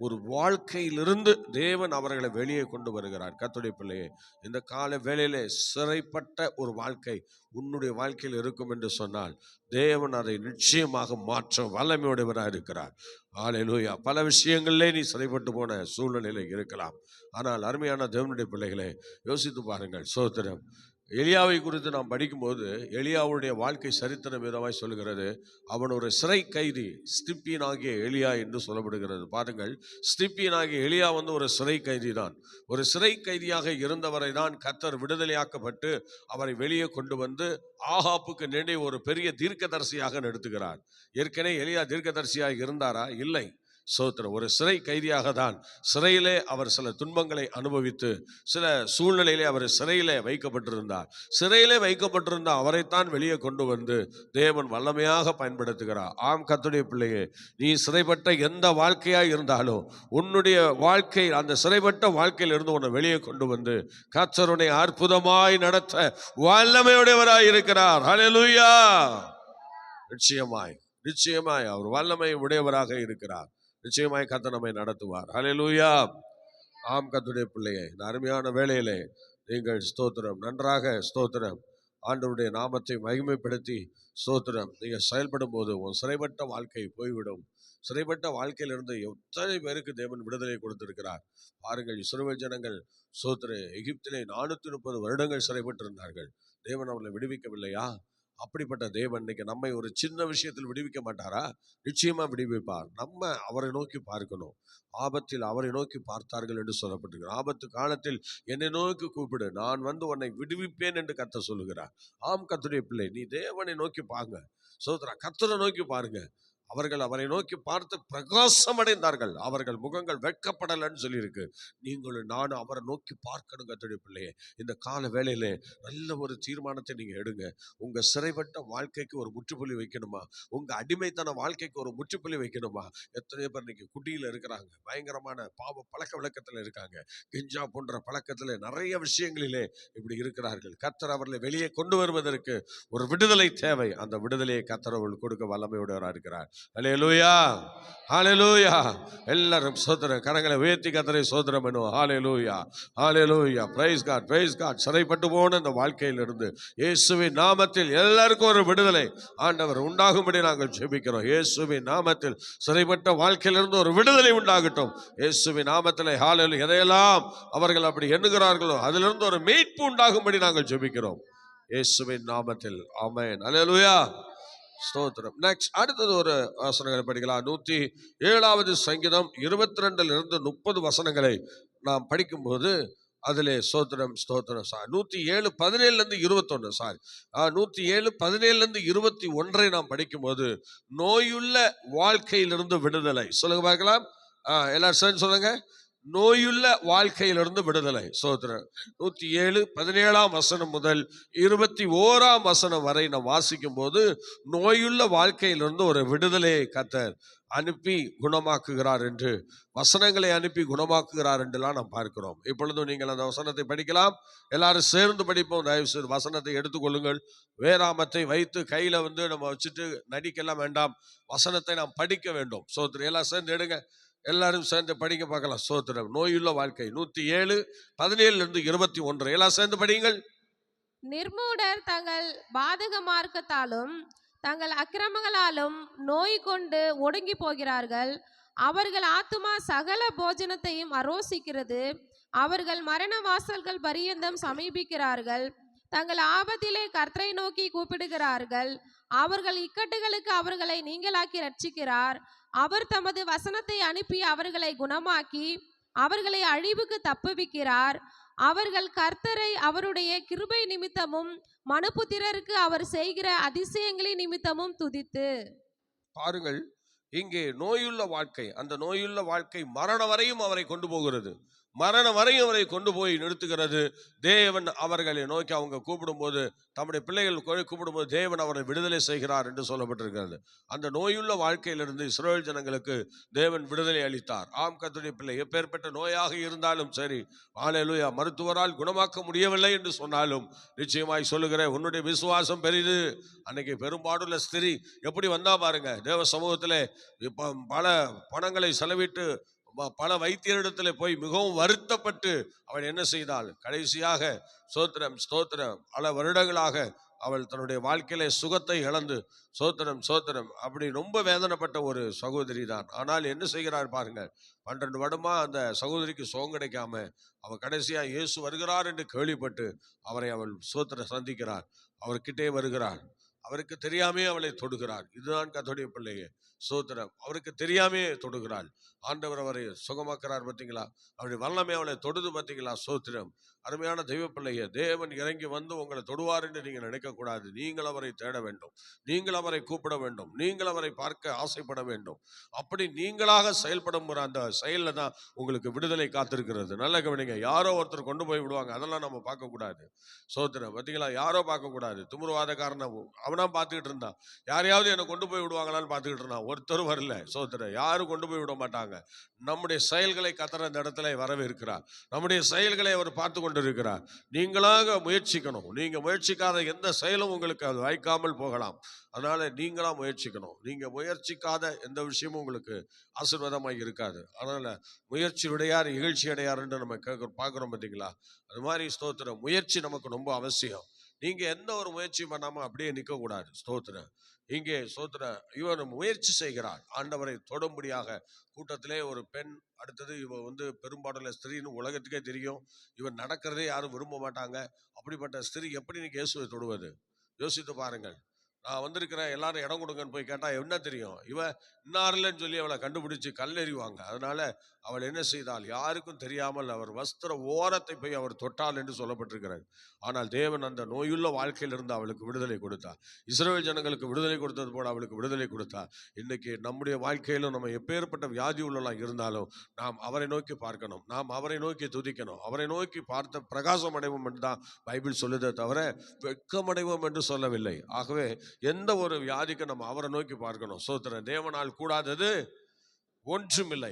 ஒரு வாழ்க்கையிலிருந்து தேவன் அவர்களை வெளியே கொண்டு வருகிறார். கர்த்தருடைய பிள்ளையே, இந்த கால வேளையிலே சிறைப்பட்ட ஒரு வாழ்க்கை உன்னுடைய வாழ்க்கையில் இருக்கும் என்று சொன்னால் தேவன் அதை நிச்சயமாக மாற்ற வல்லமையுடையவராக இருக்கிறார். ஹல்லேலூயா. பல விஷயங்களிலே நீ சிறைப்பட்டு போன சூழ்நிலையில இருக்கலாம். ஆனால் அருமையான தேவனுடைய பிள்ளைகளை யோசித்து பாருங்கள். சோத்திரம். எலியாவை குறித்து நாம் படிக்கும்போது எலியாவுடைய வாழ்க்கை சரித்திர விதமாய் சொல்லுகிறது. அவன் ஒரு சிறை கைதி, ஸ்திப்பியன் ஆகிய எலியா என்று சொல்லப்படுகிறது. பாருங்கள், ஸ்திப்பியன் ஆகிய எலியா ஒரு சிறை கைதி தான். ஒரு சிறை கைதியாக இருந்தவரை தான் கர்த்தர் விடுதலையாக்கப்பட்டு அவரை வெளியே கொண்டு வந்து ஆகாப்புக்கு நேரே ஒரு பெரிய தீர்க்கதரிசியாக நடத்துகிறார். ஏற்கனவே எலியா தீர்க்கதரிசியாக இருந்தாரா? இல்லை. சோத்திரம். ஒரு சிறை கைதியாக தான் சிறையிலே அவர் சில துன்பங்களை அனுபவித்து சில சூழ்நிலையிலே அவர் சிறையிலே வைக்கப்பட்டிருந்தார். சிறையிலே வைக்கப்பட்டிருந்த அவரைத்தான் வெளியே கொண்டு வந்து தேவன் வல்லமையாக பயன்படுத்துகிறார். ஆம் கர்த்தருடைய பிள்ளையே, நீ சிறைப்பட்ட எந்த வாழ்க்கையாக இருந்தாலும் உன்னுடைய வாழ்க்கை, அந்த சிறைப்பட்ட வாழ்க்கையிலிருந்து உன்னை வெளியே கொண்டு வந்து கர்த்தருடைய அற்புதமாய் நடத்த வல்லமையுடையவராய் இருக்கிறார். ஹல்லேலூயா. நிச்சயமாய் நிச்சயமாய் அவர் வல்லமை உடையவராக இருக்கிறார். நிச்சயமாய் கர்த்தர் நம்மை நடத்துவார். ஹல்லேலூயா. ஆம் கர்த்தருடைய பிள்ளையே, இந்த அருமையான வேளையிலே நீங்கள் ஸ்தோத்திரம், நன்றாக ஸ்தோத்திரம், ஆண்டவருடைய நாமத்தை மகிமைப்படுத்தி ஸ்தோத்திரம் நீங்கள் செயல்படும் போது உன் சிறைப்பட்ட வாழ்க்கை போய்விடும். சிறைப்பட்ட வாழ்க்கையிலிருந்து எத்தனை பேருக்கு தேவன் விடுதலை கொடுத்திருக்கிறார் பாருங்கள். இஸ்ரவேல் ஜனங்கள் ஸ்தோத்திரம் எகிப்திலே 430 வருடங்கள் சிறைப்பட்டிருந்தார்கள். தேவன் அவர்களை விடுவிக்கவில்லையா? அப்படிப்பட்ட தேவன் இன்னைக்கு நம்மை ஒரு சின்ன விஷயத்தில் விடுவிக்க மாட்டாரா? நிச்சயமா விடுவிப்பார். நம்ம அவரை நோக்கி பார்க்கணும். ஆபத்தில் அவரை நோக்கி பார்த்தார்கள் என்று சொல்லப்பட்டிருக்கிறது. ஆபத்து காலத்தில் என்னை நோக்கி கூப்பிடு, நான் உன்னை விடுவிப்பேன் என்று கர்த்தர் சொல்லுகிறார். ஆம் கர்த்தருடைய பிள்ளை, நீ தேவனை நோக்கி பாருங்க. சோதரா, கர்த்தரை நோக்கி பாருங்க. அவர்கள் அவரை நோக்கி பார்த்து பிரகாசம் அடைந்தார்கள், அவர்கள் முகங்கள் வெட்கப்படலன்னு சொல்லியிருக்கு. நீங்களும் நானும் அவரை நோக்கி பார்க்கணும். கர்த்தருடைய பிள்ளையே, இந்த கால வேளையிலே நல்ல ஒரு தீர்மானத்தை நீங்க எடுங்க. உங்க சிறைப்பட்ட வாழ்க்கைக்கு ஒரு முற்றுப்புள்ளி வைக்கணுமா? உங்க அடிமைத்தன வாழ்க்கைக்கு ஒரு முற்றுப்புள்ளி வைக்கணுமா? எத்தனையோ பேர் இன்னைக்கு குடியில இருக்கிறாங்க, பயங்கரமான பாவ பழக்க வழக்கத்துல இருக்காங்க, கெஞ்சா போன்ற பழக்கத்துல நிறைய விஷயங்களிலே இப்படி இருக்கிறார்கள். கர்த்தர் அவர்களை வெளியே கொண்டு வருவதற்கு ஒரு விடுதலை தேவை. அந்த விடுதலையை கர்த்தர் அவர்கள் கொடுக்க வல்லமையுடையவராக இருக்கிறார். ஹல்லேலூயா. ஹல்லேலூயா. எல்லாரும் சோதர கரங்களை உயர்த்தி கர்த்தரை சோதரம் பண்ணுவோம். Hallelujah. Hallelujah. Praise God, praise God. சிறைப்பட்டு போன இந்த வாழ்க்கையிலிருந்து இயேசுவின் நாமத்தில் எல்லாருக்கும் ஒரு விடுதலை ஆண்டவர் உண்டாகும்படி நாங்கள் ஜெபிக்கிறோம். இயேசுவின் நாமத்தில் சிறைப்பட்ட வாழ்க்கையிலிருந்து ஒரு விடுதலை உண்டாகட்டும். இயேசுவின் நாமத்தில் ஹல்லேலூயா. எதையெல்லாம் அவர்கள் அப்படி எண்ணுகிறார்களோ அதிலிருந்து ஒரு மீட்பு உண்டாகும்படி நாங்கள் ஜெபிக்கிறோம். இயேசுவின் நாமத்தில் ஆமென். ஹல்லேலூயா. ஸ்தோத்திரம். நெக்ஸ்ட் அடுத்தது ஒரு வசனங்களை படிக்கலாம். 107வது சங்கீதம் 22 30 வசனங்களை நாம் படிக்கும்போது அதிலே ஸ்தோத்திரம் ஸ்தோத்திரம் 107 17 சாரி 107 17 21 நாம் படிக்கும்போது நோயுள்ள வாழ்க்கையிலிருந்து விடுதலை. சொல்லுங்க பார்க்கலாம். எல்லாரும் சேர்ந்து சொல்லுங்க. நோயுள்ள வாழ்க்கையிலிருந்து விடுதலை. ஸ்தோத்திரம். 107 17 முதல் 21 வரை நாம் வாசிக்கும் போது நோயுள்ள வாழ்க்கையிலிருந்து ஒரு விடுதலையை கர்த்தர் அனுப்பி குணமாக்குகிறார் என்று, வசனங்களை அனுப்பி குணமாக்குகிறார் என்றெல்லாம் நாம் பார்க்கிறோம். இப்பொழுதும் நீங்கள் அந்த வசனத்தை படிக்கலாம். எல்லாரும் சேர்ந்து படிப்போம். தயவு செய்து வசனத்தை எடுத்துக்கொள்ளுங்கள். வேதாமத்தை வைத்து கையில நம்ம வச்சுட்டு நடிக்கலாம் வேண்டாம். வசனத்தை நாம் படிக்க வேண்டும். ஸ்தோத்திரம். எல்லாம் சேர்ந்து எடுங்க. எல்லாரும் சேர்ந்து படிக்க பார்க்கலாம். ஸ்தோத்திரம். நோயுள்ள வாழ்க்கை 107 17 21 எல்லாம் சேர்ந்து படியுங்கள். நிர்மூடர் தங்கள் பாதக மார்க்கத்தாலும் தங்கள் அக்கிரமங்களாலும் நோய் கொண்டு ஒடுங்கி போகிறார்கள். அவர்கள் ஆத்துமா சகல போஜனத்தையும் அரோசிக்கிறது. அவர்கள் மரண வாசல்கள் பரியந்தம் சமீபிக்கிறார்கள். தங்கள் ஆபத்திலே கர்த்தரை நோக்கி கூப்பிடுகிறார்கள். அவர்கள் இக்கட்டுகளுக்கு அவர்களை நீங்களாக்கி ரட்சிக்கிறார். அவர் தமது வசனத்தை அனுப்பி அவர்களை குணமாக்கி அவர்களை அழிவுக்கு தப்புவிக்கிறார். அவர்கள் கர்த்தரை அவருடைய கிருபை நிமித்தமும் மனுபுத்திரருக்கு அவர் செய்கிற அதிசயங்களின் நிமித்தமும் துதித்து. பாருங்கள், இங்கே நோயுள்ள வாழ்க்கை, அந்த நோயுள்ள வாழ்க்கை மரணம் வரையும் அவரை கொண்டு போகிறது. மரணம் வரையும் அவரை கொண்டு போய் நிறுத்துகிறது. தேவன் அவர்களை நோக்கி அவங்க கூப்பிடும்போது, தம்முடைய பிள்ளைகள் கூப்பிடும்போது தேவன் அவரை விடுதலை செய்கிறார் என்று சொல்லப்பட்டிருக்கிறது. அந்த நோயுள்ள வாழ்க்கையிலிருந்து இஸ்ரவேல் ஜனங்களுக்கு தேவன் விடுதலை அளித்தார். ஆம் கர்த்தருடைய பிள்ளை, எப்பேற்பட்ட நோயாக இருந்தாலும் சரி, ஹல்லேலூயா, மருத்துவரால் குணமாக்க முடியவில்லை என்று சொன்னாலும் நிச்சயமாய் சொல்லுகிறேன், உன்னுடைய விசுவாசம் பெரிது. அன்னைக்கு பெரும்பாடுள்ள ஸ்திரீ எப்படி வந்தா பாருங்க. தேவ சமூகத்திலே பல பணங்களை செலவிட்டு பல வைத்தியரிடத்தில் போய் மிகவும் வருத்தப்பட்டு அவள் என்ன செய்தாள்? கடைசியாக ஸ்தோத்திரம் ஸ்தோத்திரம் பல வருடங்களாக அவள் தன்னுடைய வாழ்க்கையில சுகத்தை இழந்து சோத்திரம் அப்படி ரொம்ப வேதனைப்பட்ட ஒரு சகோதரி தான். ஆனால் என்ன செய்கிறார் பாருங்க, 12 வருடமா அந்த சகோதரிக்கு சுகம் கிடைக்காம அவள் கடைசியா இயேசு வருகிறார் என்று கேள்விப்பட்டு அவரை அவள் சந்திக்கிறார். அவர்கிட்டே வருகிறார். அவருக்கு தெரியாமே அவளை தொடுகிறார். இதுதான் கர்த்தருடைய பிள்ளையே, அவருக்கு தெரியாமே தொடுகிறாள். ஆண்டவர் அவரை சுகமாக்குறார். பார்த்தீங்களா? அவருடைய வல்லமை அவளை தொடுது. பார்த்தீங்களா? அருமையான தெய்வ பிள்ளையே, தேவன் இறங்கி வந்து உங்களை தொடுவார் என்று நீங்கள் நினைக்கக்கூடாது. நீங்கள் அவரை தேட வேண்டும், நீங்கள் அவரை கூப்பிட வேண்டும், நீங்கள் அவரை பார்க்க ஆசைப்பட வேண்டும். அப்படி நீங்களாக செயல்படும் அந்த செயலில் தான் உங்களுக்கு விடுதலை காத்திருக்கிறது. நல்ல கவனிங்க. யாரோ ஒருத்தர் கொண்டு போய் விடுவாங்க, அதெல்லாம் நம்ம பார்க்கக்கூடாது. பார்த்தீங்களா? யாரோ பார்க்கக்கூடாது. துமுருவாதக்காரனை அவனா பார்த்துக்கிட்டு இருந்தான். யாரையாவது என்னை கொண்டு போய் விடுவாங்களான்னு பார்த்துக்கிட்டு இருந்தான். ஒருத்தரும் வரல. யாரும் கொண்டு போய் விட மாட்டாங்க. நம்முடைய செயல்களை கர்த்தர் அந்த இடத்துல வரவேற்கிறார். நம்முடைய செயல்களை அவர் பார்த்து கொண்டிருக்கிறார். நீங்களாக முயற்சிக்கணும். நீங்க முயற்சிக்காத எந்த செயலும் உங்களுக்கு அது வாய்க்காமல் போகலாம். அதனால நீங்களா முயற்சிக்கணும். நீங்க முயற்சிக்காத எந்த விஷயமும் உங்களுக்கு ஆசீர்வாதமாக இருக்காது. அதனால முயற்சி உடையார் இகழ்ச்சி அடையாருன்னு நம்ம பார்க்கிறோம். பார்த்தீங்களா? அது மாதிரி முயற்சி நமக்கு ரொம்ப அவசியம். நீங்க எந்த ஒரு முயற்சியும் பண்ணாம அப்படியே நிற்க கூடாது. இங்கே இவர் முயற்சி செய்கிறார் ஆண்டவரை தொடும்படியாக. கூட்டத்திலே ஒரு பெண், அடுத்தது இவ பெரும்பாடுள்ள ஸ்திரீன்னு உலகத்துக்கே தெரியும். இவர் நடக்கிறதே யாரும் விரும்ப மாட்டாங்க. அப்படிப்பட்ட ஸ்திரீ எப்படி நீங்க இயேசுவை தொடுவது? யோசித்து பாருங்கள். நான் வந்திருக்கிறேன், எல்லாரும் இடம் கொடுங்கன்னு போய் கேட்டா என்ன தெரியும்? இவ இன்னாரில்லைன்னு சொல்லி அவளை கண்டுபிடிச்சு கல்லெறிவாங்க. அதனால அவள் என்ன செய்தால், யாருக்கும் தெரியாமல் அவர் வஸ்திர ஓரத்தை போய் அவர் தொட்டாள் என்று சொல்லப்பட்டிருக்கிறார். ஆனால் தேவன் அந்த நோயுள்ள வாழ்க்கையிலிருந்து அவளுக்கு விடுதலை கொடுத்தார். இஸ்ரவேல் ஜனங்களுக்கு விடுதலை கொடுத்தது போல அவளுக்கு விடுதலை கொடுத்தார். இன்னைக்கு நம்முடைய வாழ்க்கையிலும் நம்ம எப்பேற்பட்ட வியாதி உள்ளலாம் இருந்தாலும் நாம் அவரை நோக்கி பார்க்கணும், நாம் அவரை நோக்கி துதிக்கணும். அவரை நோக்கி பார்த்த பிரகாசம் அடைவோம் என்று தான் பைபிள் சொல்லுதே தவிர வெட்கமடைவோம் என்று சொல்லவில்லை. ஆகவே எந்த ஒரு வியாதிக்கு நம்ம அவரை நோக்கி பார்க்கணும். தேவனால் கூடாதது ஒன்றுமில்லை.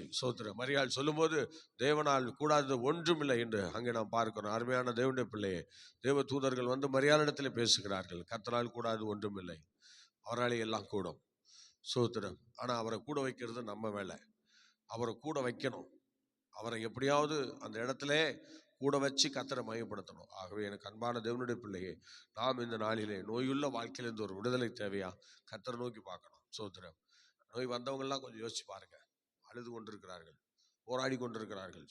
மரியாள் சொல்லும் போது தேவனால் கூடாதது ஒன்றுமில்லை என்று அங்கே நாம் பார்க்கிறோம். அருமையான தேவனுடைய பிள்ளையே, தேவ தூதர்கள் வந்து மரியாளிடத்தில் பேசுகிறார்கள். கர்த்தரால் கூடாது ஒன்றுமில்லை, அவராலே எல்லாம் கூடும். ஆனா அவரை கூட வைக்கிறது நம்ம வேலை. அவரை கூட வைக்கணும். அவரை எப்படியாவது அந்த இடத்துல கூட வச்சு கர்த்தரை மையப்படுத்தணும். ஆகவே எனக்கு அன்பான தேவனுடைய பிள்ளையே, நாம் இந்த நாளிலே நோயுள்ள வாழ்க்கையிலிருந்து ஒரு விடுதலை தேவையா? கர்த்தரை நோக்கி பார்க்கணும். நோய் வந்தவங்கெல்லாம் கொஞ்சம் யோசிச்சு பாருங்க. அழுது கொண்டிருக்கிறார்கள், போராடி கொண்டிருக்கிறார்கள்.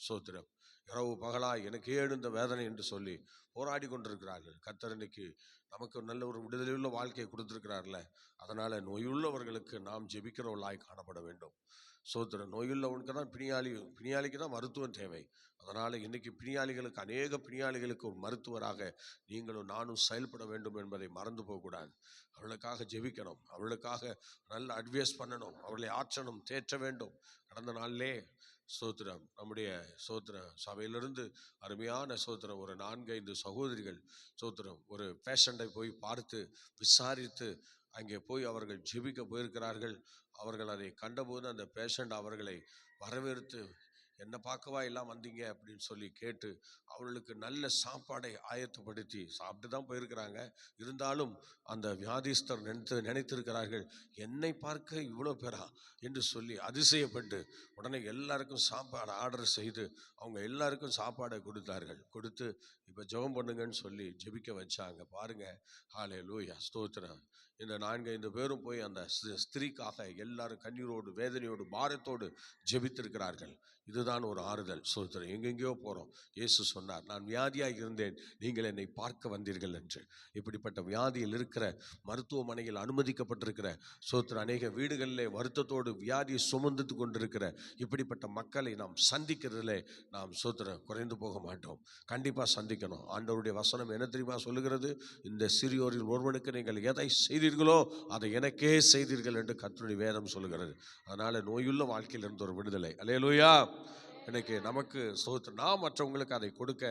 இரவு பகலா எனக்கு ஏன் இந்த வேதனை என்று சொல்லி போராடி கொண்டிருக்கிறார்கள். கர்த்தர் இன்னைக்கு நமக்கு நல்ல ஒரு விடுதலையுள்ள வாழ்க்கையை கொடுத்திருக்கிறார்ல. அதனால நோயுள்ளவர்களுக்கு நாம் ஜெபிக்கிறவர்களாய் காணப்பட வேண்டும். நோயுள்ளவனுக்கு தான் பிணியாளிக்கு தான் மருத்துவம் தேவை. அதனால இன்னைக்கு பிணியாளிகளுக்கு, அநேக பிணியாளிகளுக்கு ஒரு மருத்துவராக நீங்களும் நானும் செயல்பட வேண்டும் என்பதை மறந்து போகக்கூடாது. அவளுக்காக ஜெபிக்கணும், அவளுக்காக நல்ல அட்வைஸ் பண்ணணும், அவளை ஆற்றணும், தேற்ற வேண்டும். கடந்த நாளிலே நம்முடைய சபையிலிருந்து அருமையான ஒரு 4-5 சகோதரிகள் ஒரு பேஷண்டை போய் பார்த்து விசாரித்து அங்கே போய் அவர்கள் ஜெபிக்க போயிருக்கிறார்கள். அவர்கள் அதை கண்டபோது அந்த பேஷண்ட் அவர்களை வரவேற்று, என்ன பார்க்கவா எல்லாம் வந்தீங்க அப்படின்னு சொல்லி கேட்டு அவர்களுக்கு நல்ல சாப்பாடை ஆயத்தப்படுத்தி சாப்பிட்டு தான் போயிருக்கிறாங்க. இருந்தாலும் அந்த வியாதிஸ்தர் நினைத்திருக்கிறார்கள், என்னை பார்க்க இவ்வளோ பேரா என்று சொல்லி அதிசயப்பட்டு உடனே எல்லாருக்கும் சாப்பாடு ஆர்டர் செய்து அவங்க எல்லாருக்கும் சாப்பாடை கொடுத்தார்கள். கொடுத்து இப்போ ஜெபம் பண்ணுங்கன்னு சொல்லி ஜெபிக்க வச்சாங்க. பாருங்க, ஹல்லேலூயா, ஸ்தோத்திரம். இந்த 4-5 பேரும் போய் அந்த ஸ்திரீக்காக எல்லாரும் கண்ணீரோடு வேதனையோடு பாரத்தோடு ஜெபித்திருக்கிறார்கள். இதுதான் ஒரு ஆறுதல். எங்கெங்கேயோ போகிறோம். இயேசு சொன்னார், நான் வியாதியாக இருந்தேன், நீங்கள் என்னை பார்க்க வந்தீர்கள் என்று. இப்படிப்பட்ட வியாதியில் இருக்கிற, மருத்துவமனையில் அனுமதிக்கப்பட்டிருக்கிற அநேக வீடுகளிலே வருத்தத்தோடு வியாதியை சுமந்து கொண்டிருக்கிற இப்படிப்பட்ட மக்களை நாம் சந்திக்கிறதுல நாம் குறைந்து போக மாட்டோம். கண்டிப்பாக சந்திக்கணும். ஆண்டவருடைய வசனம் என்ன தெரியுமா சொல்லுகிறது? இந்த சிறியோரில் ஒருவனுக்கு நீங்கள் எதை செய்தீர்களோ அதை எனக்கே செய்தீர்கள் என்று கர்த்தருடைய வேதம் சொல்லுகிறது. அதனால நோயுள்ள வாழ்க்கையில் இருந்து ஒரு விடுதலை. அல்லேலூயா. இன்னைக்கு நமக்கு நாம் மற்றவங்களுக்கு அதை கொடுக்க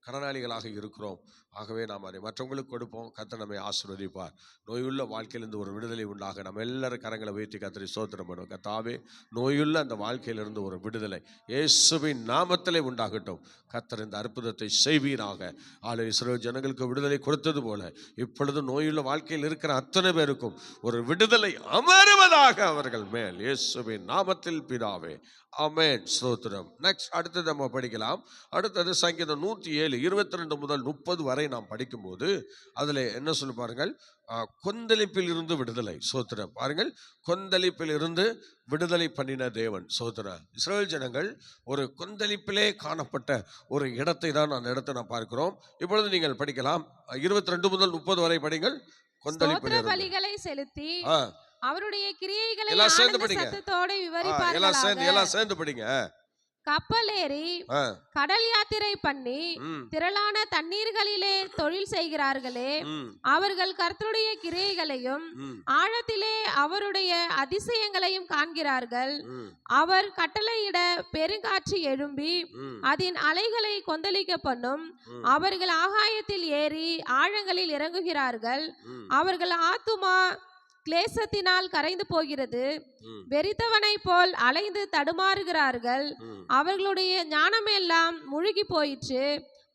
கடனாளிகளாக இருக்கிறோம். ஆகவே நாம் அதை மற்றவங்களுக்கு கொடுப்போம். கர்த்தர் நம்மை ஆசீர்வதிப்பார். நோயுள்ள வாழ்க்கையிலிருந்து ஒரு விடுதலை உண்டாக நம்ம எல்லாரும் கரங்களை உயர்த்தி கர்த்தரை ஸ்தோத்திரம் பண்ணுவோம். கர்த்தாவே, நோயுள்ள அந்த வாழ்க்கையிலிருந்து ஒரு விடுதலை இயேசுவின் நாமத்திலே உண்டாகட்டும். கர்த்தர் இந்த அற்புதத்தை செய்வீராக. இஸ்ரவேல் ஜனங்களுக்கு விடுதலை கொடுத்தது போல இப்பொழுது நோயுள்ள வாழ்க்கையில் இருக்கிற அத்தனை பேருக்கும் ஒரு விடுதலை அமருவதாக அவர்கள் மேல், இயேசுவின் நாமத்தில் பிதாவே, ஆமென். ஸ்தோத்திரம். நெக்ஸ்ட் அடுத்தது நம்ம படிக்கலாம். அடுத்தது சங்கீதம் 107 27, 22 முதல் 30 வரை நாம் படிக்கும்போது அதில் என்ன சொல்லி பாருங்கள், கொந்தளிப்பில் இருந்து விடுதலை. சோத்திரம். பாருங்கள், கொந்தளிப்பில் இருந்து விடுதலை பண்ணின தேவன். சோத்திரம். இஸ்ரவேல் ஜனங்கள் ஒரு கொந்தளிப்பிலே காணப்பட்ட ஒரு இடத்தை தான் அந்த இடத்தை நாம் பார்க்கிறோம். இப்பொழுது நீங்கள் படிக்கலாம், 22 முதல் 30 வரை படிங்கள். ஸ்தோத்திர பலிகளை செலுத்தி அவருடைய கிரியைகளை எல்லாம் சேர்ந்து ஆனந்த படிங்க. சத்தத்தோடு எல்லாம் விவரிப்பார்களாக. சேர்ந்து படிங்க. கப்பல் ஏறி கடல் யாத்திரை பண்ணி திரளான தண்ணீர்களிலே தொழில் செய்கிறார்களே, அவர்கள் கர்த்தருடைய கிரியைகளையும் ஆழத்திலே அவருடைய அதிசயங்களையும் காண்கிறார்கள். அவர் கட்டளையிட பெருங்காற்று எழும்பி அதன் அலைகளை கொந்தளிக்க பண்ணும். அவர்கள் ஆகாயத்தில் ஏறி ஆழங்களில் இறங்குகிறார்கள். அவர்கள் ஆத்துமா கிளேசத்தினால் கரைந்து போகிறது. வெறித்தவனை போல் அலைந்து தடுமாறுகிறார்கள். அவர்களுடைய ஞானமெல்லாம் முழுகி போயிற்று.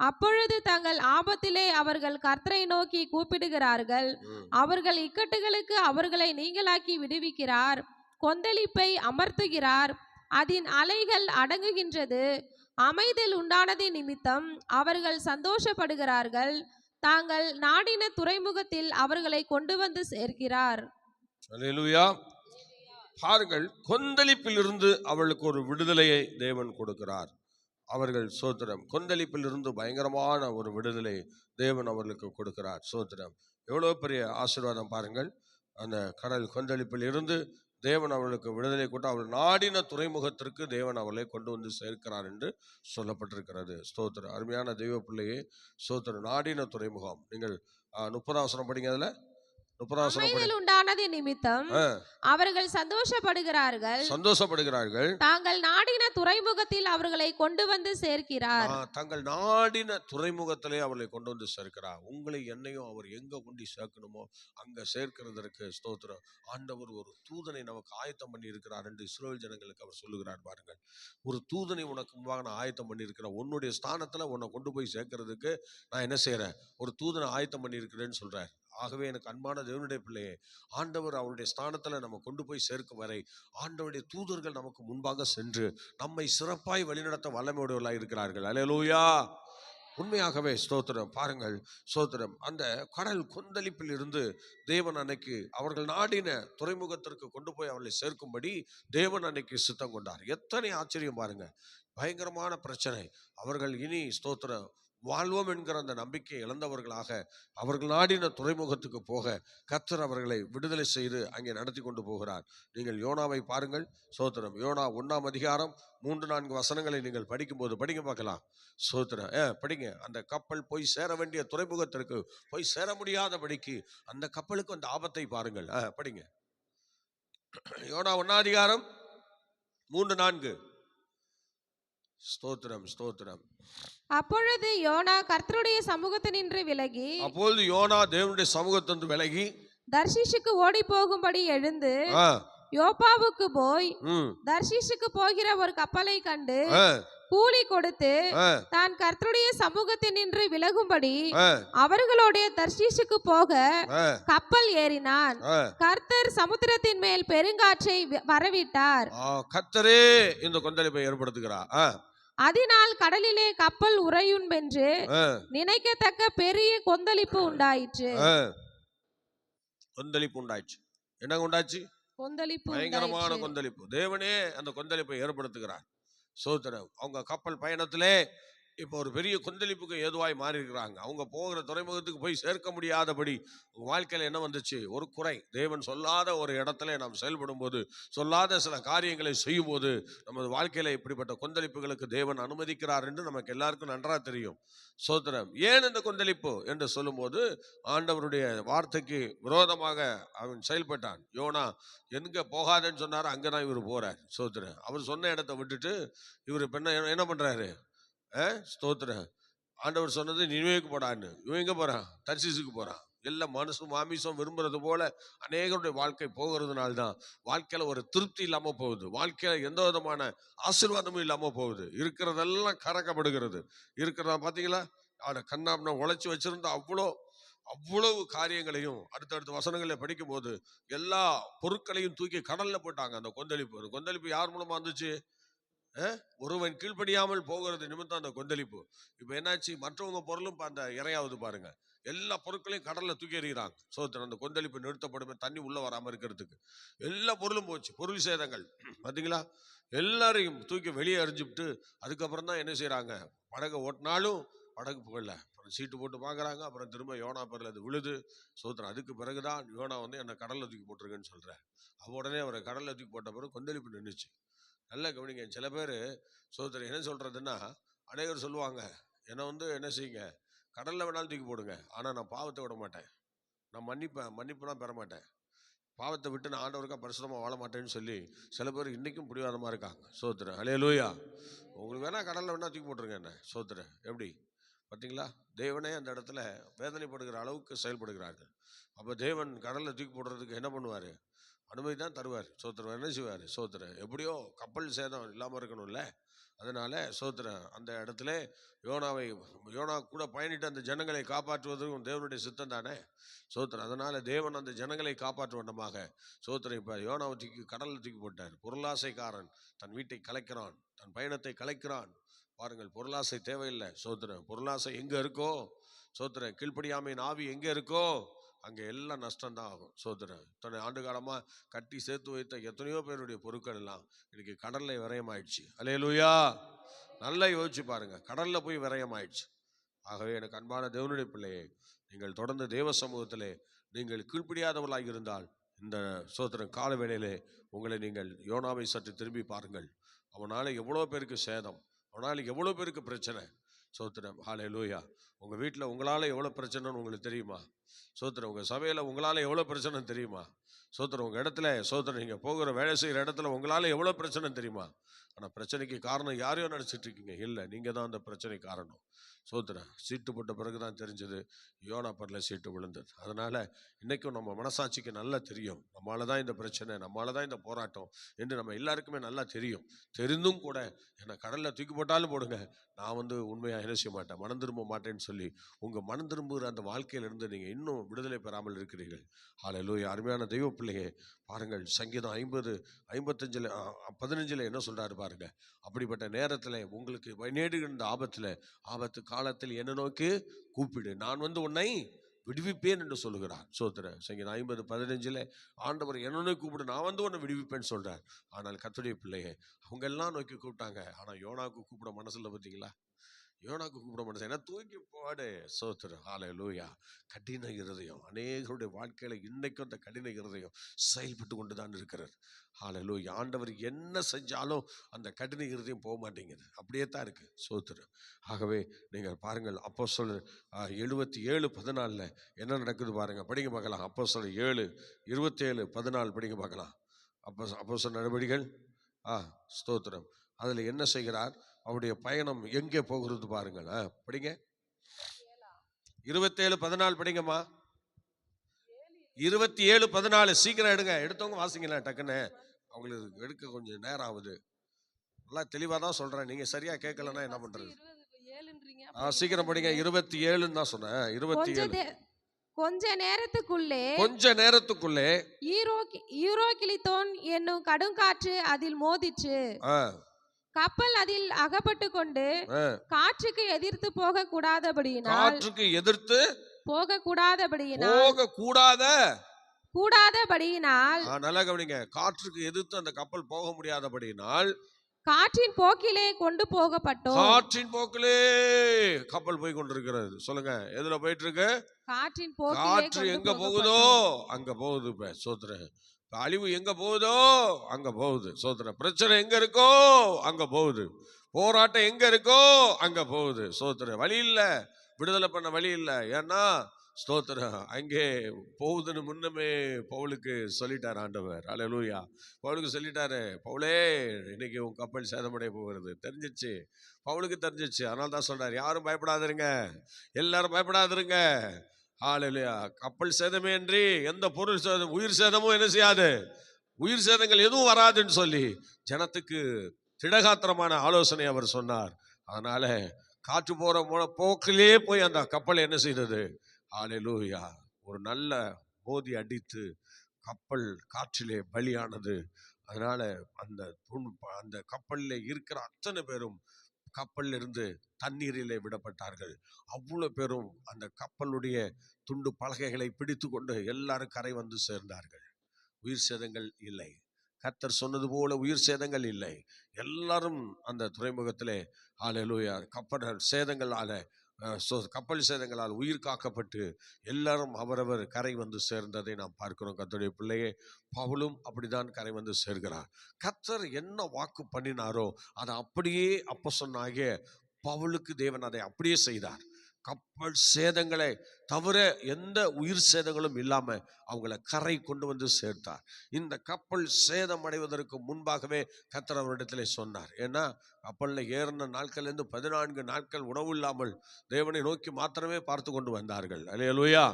அப்பொழுது தங்கள் ஆபத்திலே அவர்கள் கர்த்தரை நோக்கி கூப்பிடுகிறார்கள். அவர்கள் இக்கட்டுகளுக்கு அவர்களை நீங்களாக்கி விடுவிக்கிறார். கொந்தளிப்பை அமர்த்துகிறார். அதன் அலைகள் அடங்குகின்றது. அமைதல் உண்டானதின் நிமித்தம் அவர்கள் சந்தோஷப்படுகிறார்கள். தாங்கள் நாடின துறைமுகத்தில் அவர்களை கொண்டு வந்து சேர்க்கிறார். அல்லேலூயா. பாருங்கள், கொந்தளிப்பில் இருந்து அவளுக்கு ஒரு விடுதலையை தேவன் கொடுக்கிறார். அவர்கள் சோத்திரம், கொந்தளிப்பில் இருந்து பயங்கரமான ஒரு விடுதலை தேவன் அவர்களுக்கு கொடுக்கிறார். சோத்திரம். எவ்வளவு பெரிய ஆசீர்வாதம் பாருங்கள். அந்த கடல் கொந்தளிப்பில் இருந்து தேவன் அவளுக்கு விடுதலை கொண்டு அவள் நாடின துறைமுகத்திற்கு தேவன் அவளை கொண்டு வந்து சேர்க்கிறார் என்று சொல்லப்பட்டிருக்கிறது. ஸ்தோத்திரம். அருமையான தெய்வ பிள்ளையே, ஸ்தோத்திரம். நாடின துறைமுகம். நீங்கள் 30 வசனம் படிங்க. அதுல 30 வசனம் அமைதல் உண்டானதின் நிமித்தம் அவர்கள் சந்தோஷப்படுகிறார்கள். தாங்கள் நாடின துறைமுகத்தில் அவர்களை கொண்டு வந்து சேர்க்கிறார். தங்கள் நாடின துறைமுகத்திலே அவர்களை கொண்டு வந்து சேர்க்கிறார். உங்களை என்னையும் அவர் எங்க கொண்டு சேர்க்கணுமோ அங்க சேர்க்கிறதற்கு ஸ்தோத்திரம். ஆண்டவர் ஒரு தூதனை நமக்கு ஆயத்தம் பண்ணி இருக்கிறார் என்று இஸ்ரவேல் ஜனங்களுக்கு அவர் சொல்லுகிறார். பாருங்கள், ஒரு தூதனை உனக்கு முன்பாக நான் ஆயத்தம் பண்ணி இருக்கிறேன். உன்னுடைய ஸ்தானத்துல உன்னை கொண்டு போய் சேர்க்கிறதுக்கு நான் என்ன செய்யறேன், ஒரு தூதனை ஆயத்தம் பண்ணி இருக்கிறேன்னு சொல்றார். ஆகவே எனக்கு அன்பான தேவனுடைய பிள்ளையே, ஆண்டவர் அவருடைய ஸ்தானத்துல நம்ம கொண்டு போய் சேர்க்கும் வரை ஆண்டவருடைய தூதர்கள் நமக்கு முன்பாக சென்று நம்மை சிறப்பாய் வழிநடத்த வல்லமையுடையவர்களாய் இருக்கிறார்கள். அல்லேலூயா. உண்மையாகவே ஸ்தோத்திரம். பாருங்கள், ஸ்தோத்திரம். அந்த கடல் கொந்தளிப்பில் இருந்து தேவன் அன்னைக்கு அவர்கள் நாடின துறைமுகத்திற்கு கொண்டு போய் அவர்களை சேர்க்கும்படி தேவன் அன்னைக்கு சித்தம் கொண்டார். எத்தனை ஆச்சரியம் பாருங்க. பயங்கரமான பிரச்சனை. அவர்கள் இனி ஸ்தோத்திரம் வாழ்வோம் என்கிற அந்த நம்பிக்கை இழந்தவர்களாக அவர்கள் நாடின துறைமுகத்துக்கு போக கர்த்தர் அவர்களை விடுதலை செய்து அங்கே நடத்தி கொண்டு போகிறார். நீங்கள் யோனாவை பாருங்கள். ஸ்தோத்திரம். யோனா 1ஆம் அதிகாரம் 3-4 வசனங்களை நீங்கள் படிக்கும்போது படிங்க பார்க்கலாம். ஸ்தோத்திரம். படிங்க. அந்த கப்பல் போய் சேர வேண்டிய துறைமுகத்திற்கு போய் சேர முடியாதபடிக்கு அந்த கப்பலுக்கு அந்த ஆபத்தை பாருங்கள். படிங்க. யோனா 1ஆம் அதிகாரம் 3-4. ஸ்தோத்திரம், ஸ்தோத்திரம். அப்பொழுது யோனா கர்த்தருடைய சமூகத்தினின்று விலகி தேவனுடைய சமூகத்திலிருந்து விலகி தர்ஷீஷுக்கு ஓடி போகும்படி எழுந்து யோப்பாவுக்கு போய் தர்ஷீஷுக்கு போகிற ஒரு கப்பலை கண்டு கூலி கொடுத்து தான் கர்த்தருடைய சமூகத்தினின்று விலகும்படி அவர்களுடைய தர்ஷீஷுக்கு போக கப்பல் ஏறினான். கர்த்தர் சமுத்திரத்தின் மேல் பெருங்காற்றை வரவிட்டார். கர்த்தரே இந்த கொந்தளிப்பை ஏற்படுத்துகிறார். அதனால் கடலிலே கப்பல் உறையும்பென்று நினைக்கத்தக்க பெரிய கொந்தளிப்பு உண்டாயிற்று. என்ன உண்டாச்சு? கொந்தளிப்பு, பயங்கரமான கொந்தளிப்பு. தேவனே அந்த கொந்தளிப்பை ஏற்படுத்துகிறார். சோதரம். அவங்க கப்பல் பயணத்திலே இப்போ ஒரு பெரிய கொந்தளிப்புக்கு ஏதுவாய் மாறி இருக்கிறாங்க. அவங்க போகிற துறைமுகத்துக்கு போய் சேர்க்க முடியாதபடி வாழ்க்கையில் என்ன வந்துச்சு? ஒரு குறை. தேவன் சொல்லாத ஒரு இடத்துல நாம் செயல்படும் போது, சொல்லாத சில காரியங்களை செய்யும் போது நமது வாழ்க்கையில இப்படிப்பட்ட கொந்தளிப்புகளுக்கு தேவன் அனுமதிக்கிறார் என்று நமக்கு எல்லாருக்கும் நன்றாக தெரியும். சோதரம். ஏன் இந்த கொந்தளிப்பு என்று சொல்லும் போது ஆண்டவருடைய வார்த்தைக்கு விரோதமாக அவன் செயல்பட்டான். யோனா எங்க போகாதன்னு சொன்னாரோ அங்கதான் இவர் போறார். சோதரம். அவர் சொன்ன இடத்தை விட்டுட்டு இவர் என்ன பண்றாரு? ஸ்தோத்திரம். ஆண்டவர் சொன்னது நினைவுக்கு போடான்னு. இவன் எங்க போறான்? தர்சீசுக்கு போறான். எல்லாம் மனசு மாமிசம் விரும்புறது போல அநேகருடைய வாழ்க்கை போகிறதுனால்தான் வாழ்க்கையில ஒரு திருப்தி இல்லாம போகுது. வாழ்க்கையில எந்த விதமான ஆசீர்வாதமும் இல்லாம போகுது. இருக்கிறதெல்லாம் கறக்கப்படுகிறது. இருக்கிறதா பாத்தீங்களா? அவனை கண்ணாம்னா உழைச்சி வச்சிருந்த அவ்வளவு காரியங்களையும் அடுத்தடுத்த வசனங்களை படிக்கும் போது எல்லா பொருட்களையும் தூக்கி கடல்ல போட்டாங்க. அந்த கொந்தளிப்பு யார் மூலமா வந்துச்சு? ஒருவன் கீழ்ப்படியாமல் போகிறது நிமித்தம் அந்த கொந்தளிப்பு. இப்ப என்னாச்சு, மற்றவங்க பொருளும் அந்த இறையாவது பாருங்க, எல்லா பொருட்களையும் கடல்ல தூக்கி எறிகிறாங்க. சோத்திரம். அந்த கொந்தளிப்பு நிறுத்தப்படுமே, தண்ணி உள்ள வராம இருக்கிறதுக்கு எல்லா பொருளும் போச்சு. பொருள் சேதங்கள் பாத்தீங்களா, எல்லாரையும் தூக்கி வெளியே எறிஞ்சுட்டு அதுக்கப்புறம் தான் என்ன செய்யறாங்க, படகை ஓட்டினாலும் படகு போகல. அப்புறம் சீட்டு போட்டு பாக்குறாங்க. அப்புறம் திரும்ப யோனா பேர்ல அது விழுது. சோத்திரம். அதுக்கு பிறகுதான் யோனா என்ன கடல்ல தூக்கி போட்டிருக்கேன்னு சொல்றேன். அவ உடனே அவரை கடல்ல தூக்கி போட்ட பிறகு கொந்தளிப்பு நின்றுச்சு. நல்லா கவனிங்க. சில பேர் சோதரன் என்ன சொல்றதுன்னா, அநேகர் சொல்லுவாங்க, என்னை என்ன செய்யுங்க, கடல்ல வேணாலும் தூக்கி போடுங்க, ஆனா நான் பாவத்தை விட மாட்டேன், நான் மன்னிப்புலாம் பெற மாட்டேன், பாவத்தை விட்டு நான் ஆண்டவருக்கா பரிசுத்தமா வாழ மாட்டேன்னு சொல்லி சில பேர் இன்னைக்கும் பிடிவாதமா இருக்காங்க. சோத்திரம். ஹல்லேலூயா. உங்களுக்கு வேணா கடல்ல வேணா தூக்கி போட்டுருங்க என்ன. சோத்திரம். எப்படி பார்த்தீங்களா, தேவனே அந்த இடத்துல வேதனைப்படுகிற அளவுக்கு செயல்படுகிறார்கள். அப்போ தேவன் கடல்ல தூக்கி போடுறதுக்கு என்ன பண்ணுவார், அனுமதி தான் தருவார். சோத்திரம். என்ன செய்வார், சோத்திரம். எப்படியோ கப்பல் சேதம் இல்லாமல் இருக்கணும்ல, அதனால சோத்திரம். அந்த இடத்துல யோனா கூட பயணிட்டு அந்த ஜனங்களை காப்பாற்றுவதும் தேவனுடைய சித்தம் தானே. சோத்திரம். அதனால தேவன் அந்த ஜனங்களை காப்பாற்ற வேண்டுமாக சோத்திரம். இப்ப யோனாவை தூக்கி கடல்ல தூக்கி போட்டார். பொருளாசைக்காரன் தன் வீட்டை கலைக்கிறான், தன் பயணத்தை கலைக்கிறான். பாருங்கள், பொருளாசை தேவையில்லை. சோத்திரம். பொருளாசை எங்க இருக்கோ, சோத்திரம், கீழ்ப்படியாமையின் ஆவி எங்க இருக்கோ அங்கே எல்லாம் நஷ்டம்தான் ஆகும். சோத்திரம். இத்தனை ஆண்டு காலமா கட்டி சேர்த்து வைத்த எத்தனையோ பேருடைய பொருட்கள் எல்லாம் இன்னைக்கு கடல்ல விரயமாயிடுச்சு. அல்லேலூயா. நல்லா யோசிச்சு பாருங்க, கடல்ல போய் விரயமாயிடுச்சு. ஆகவே எனக்கு அன்பான தேவனுடைய பிள்ளையே, நீங்கள் தொடர்ந்து தேவ சமூகத்திலே நீங்கள் கீழ்ப்படியாதவர்களாக இருந்தால் இந்த சோத்திரம் கால வேளையிலே உங்களை நீங்கள் யோனாவை சற்று திரும்பி பாருங்கள். அவனால எவ்வளோ பேருக்கு சேதம், அவனால எவ்வளோ பேருக்கு பிரச்சனை. சோத்திரம். ஹல்லேலூயா. உங்க வீட்டில் உங்களால எவ்வளோ பிரச்சனைன்னு உங்களுக்கு தெரியுமா? சோத்திரம். உங்க சபையில உங்களால எவ்வளோ பிரச்சனை தெரியுமா? சோத்திரம். உங்க இடத்துல சோத்திரம், நீங்க போகிற வேலை செய்கிற இடத்துல உங்களால எவ்வளோ பிரச்சனை தெரியுமா? ஆனால் பிரச்சனைக்கு காரணம் யாரையோ நினச்சிட்டு இருக்கீங்க. இல்லை, நீங்க தான் அந்த பிரச்சனை காரணம். சோத்திரம். சீட்டு போட்ட பிறகுதான் தெரிஞ்சது யோனா பர்ல சீட்டு விழுந்தது. அதனால இன்னைக்கும் நம்ம மனசாட்சிக்கு நல்லா தெரியும், நம்மளால தான் இந்த பிரச்சனை, நம்மளால தான் இந்த போராட்டம் என்று நம்ம எல்லாருக்குமே நல்லா தெரியும். தெரிந்தும் கூட என்னை கடல்ல தூக்கி போட்டாலும் போடுங்க, நான் உண்மையா என்ன செய்ய மாட்டேன், மனம் திரும்ப மாட்டேன்னு சொல்லி உங்க மனம் திரும்புகிற அந்த வாழ்க்கையிலிருந்து நீங்க இன்னும் விடுதலை பெறாமல் இருக்கிறீர்கள். ஹல்லேலூயா. அருமையான தெய்வ பிள்ளையே, பாருங்கள், சங்கீதம் 50:15 என்ன சொல்றாரு பாருங்க. அப்படிப்பட்ட நேரத்தில் உங்களுக்கு நேடுகின்ற ஆபத்து காலத்தில் என்ன நோக்கி கூப்பிடு, நான் உன்னை விடுவிப்பேன் என்று சொல்லுகிறார். சோத்திர. சங்கீதம் 50:15 ஆண்டவர் என்ன கூப்பிடு, நான் உன்னை விடுவிப்பேன்னு சொல்றார். ஆனால் கர்த்தருடைய பிள்ளையே, அவங்க எல்லாம் நோக்கி கூப்பிட்டாங்க, ஆனா யோனாவுக்கு கூப்பிட மனசுல பார்த்தீங்களா? யோனாக்கு கூப்பிட மாட்டேன், என்ன தூக்கி போடு. சோத்திரம். ஹல்லேலூயா. கடின இருதயம் அநேகருடைய வாழ்க்கையில இன்னைக்கும் அந்த கடின இருதயம் செயல்பட்டு கொண்டுதான் இருக்கிறது. ஹல்லேலூயா. ஆண்டவர் என்ன செஞ்சாலும் அந்த கடின இருதயம் போக மாட்டேங்குது, அப்படியே தான் இருக்கு. சோத்திரம். ஆகவே நீங்கள் பாருங்கள், அப்போஸ்தலர் 77:14 என்ன நடக்குது பாருங்க, படிங்க பார்க்கலாம். அப்போஸ்தலர் 7:27-14 படிங்க பார்க்கலாம். அப்போஸ்தலர் நடவடிக்கைகள் ஸ்தோத்திரம். அதுல என்ன செய்கிறார், அவருடைய பயணம் எங்கே போகிறது பாருங்கள். படிங்க. 27:14 படிங்கம்மா. 27:14 சீக்கிரம் எடுங்க, எடுத்தவங்க வாசிங்களா டக்குன்னு, அவங்களுக்கு எடுக்க கொஞ்சம் நேரம் ஆகுது. நல்லா தெளிவா தான் சொல்றேன், நீங்க சரியா கேட்கலன்னா என்ன பண்றது? சீக்கிரம் படிங்க. 27 தான் சொன்னேன். 27. கொஞ்ச நேரத்துக்குள்ளே ஈரோக்கிலித்தோன் என்னும் கடுங்காற்று அதில் மோதிற்று. கப்பல் அதில் அகப்பட்டு கொண்டு காற்றுக்கு எதிர்த்து போக கூடாதபடியினால் நல்லா கவனிங்க, காற்றுக்கு எதிர்த்து அந்த கப்பல் போக முடியாதபடியினால் காற்றின் போக்கிலே கொண்டு போகப்பட்டோம். காற்றின் போக்கிலே கப்பல் போய் கொண்டிருக்கிறது. சொல்லுங்க, எதுல போயிட்டு இருக்கு? காற்றின் போக்கிலே. காற்று எங்க போகுதோ அங்க போகுது. இப்ப சோத்திரம். அழிவு எங்க போகுதோ அங்க போகுது. சோத்திரம். பிரச்சனை எங்க இருக்கோ அங்க போகுது. போராட்டம் எங்க இருக்கோ அங்க போகுது. சோத்திரம். வழி இல்ல, விடுதலை பண்ண வழி இல்லை. ஏன்னா ஸ்தோத்திரம், அங்கே போகுதுன்னு முன்னமே பவுலுக்கு சொல்லிட்டார் ஆண்டவர். அல்லேலூயா. பவுலுக்கு சொல்லிட்டாரு, பவுலே இன்னைக்கு உன் கப்பல் சேதமடைய போகிறது. தெரிஞ்சிச்சு, பவுலுக்கு தெரிஞ்சிச்சு. அதனால தான் சொல்றாரு, யாரும் பயப்படாதிருங்க, எல்லாரும் பயப்படாதிருங்க. அல்லேலூயா. கப்பல் சேதமே அன்றி எந்த பொருள் சேதம், உயிர் சேதமும் என்ன செய்யாது, உயிர் சேதங்கள் எதுவும் வராதுன்னு சொல்லி ஜனத்துக்கு திடகாத்திரமான ஆலோசனை அவர் சொன்னார். அதனால காற்று போற போக்கிலே போய் அந்த கப்பல் என்ன செய்தது, அல்லேலூயா, ஒரு நல்ல மோதி அடித்து கப்பல் காற்றிலே பலியானது. அதனால அந்த அந்த கப்பலில் இருக்கிற அத்தனை பேரும் கப்பலில் இருந்து தண்ணீரிலே விடப்பட்டார்கள். அவ்வளவு பேரும் அந்த கப்பலுடைய துண்டு பலகைகளை பிடித்து கொண்டு எல்லாரும் கரை வந்து சேர்ந்தார்கள். உயிர் சேதங்கள் இல்லை. கர்த்தர் சொன்னது போல உயிர் சேதங்கள் இல்லை. எல்லாரும் அந்த துறைமுகத்திலே ஹல்லேலூயா கப்பல் சேதங்களால கப்பல் சேதங்களால் உயிர் காக்கப்பட்டு எல்லாரும் அவரவர் கரை வந்து சேர்ந்ததை நாம் பார்க்கிறோம். கர்த்தருடைய பிள்ளையே, பவுலும் அப்படிதான் கரை வந்து சேர்கிறார். கர்த்தர் என்ன வாக்கு பண்ணினாரோ அதை அப்படியே அப்போஸ்தலனாகிய பவுலுக்கு தேவன் அதை அப்படியே செய்தார். கப்பல் சேதங்களை தவிர எந்த உயிர் சேதங்களும் இல்லாம அவங்கள கரை கொண்டு வந்து சேர்த்தார். இந்த கப்பல் சேதம் அடைவதற்கு முன்பாகவே கர்த்தர் அவரிடத்திலே சொன்னார். ஏன்னா கப்பல்ல ஏறின நாட்கள் இருந்து 14 நாட்கள் உணவு இல்லாமல் தேவனை நோக்கி மாத்திரமே பார்த்து கொண்டு வந்தார்கள். அல்லேலூயா,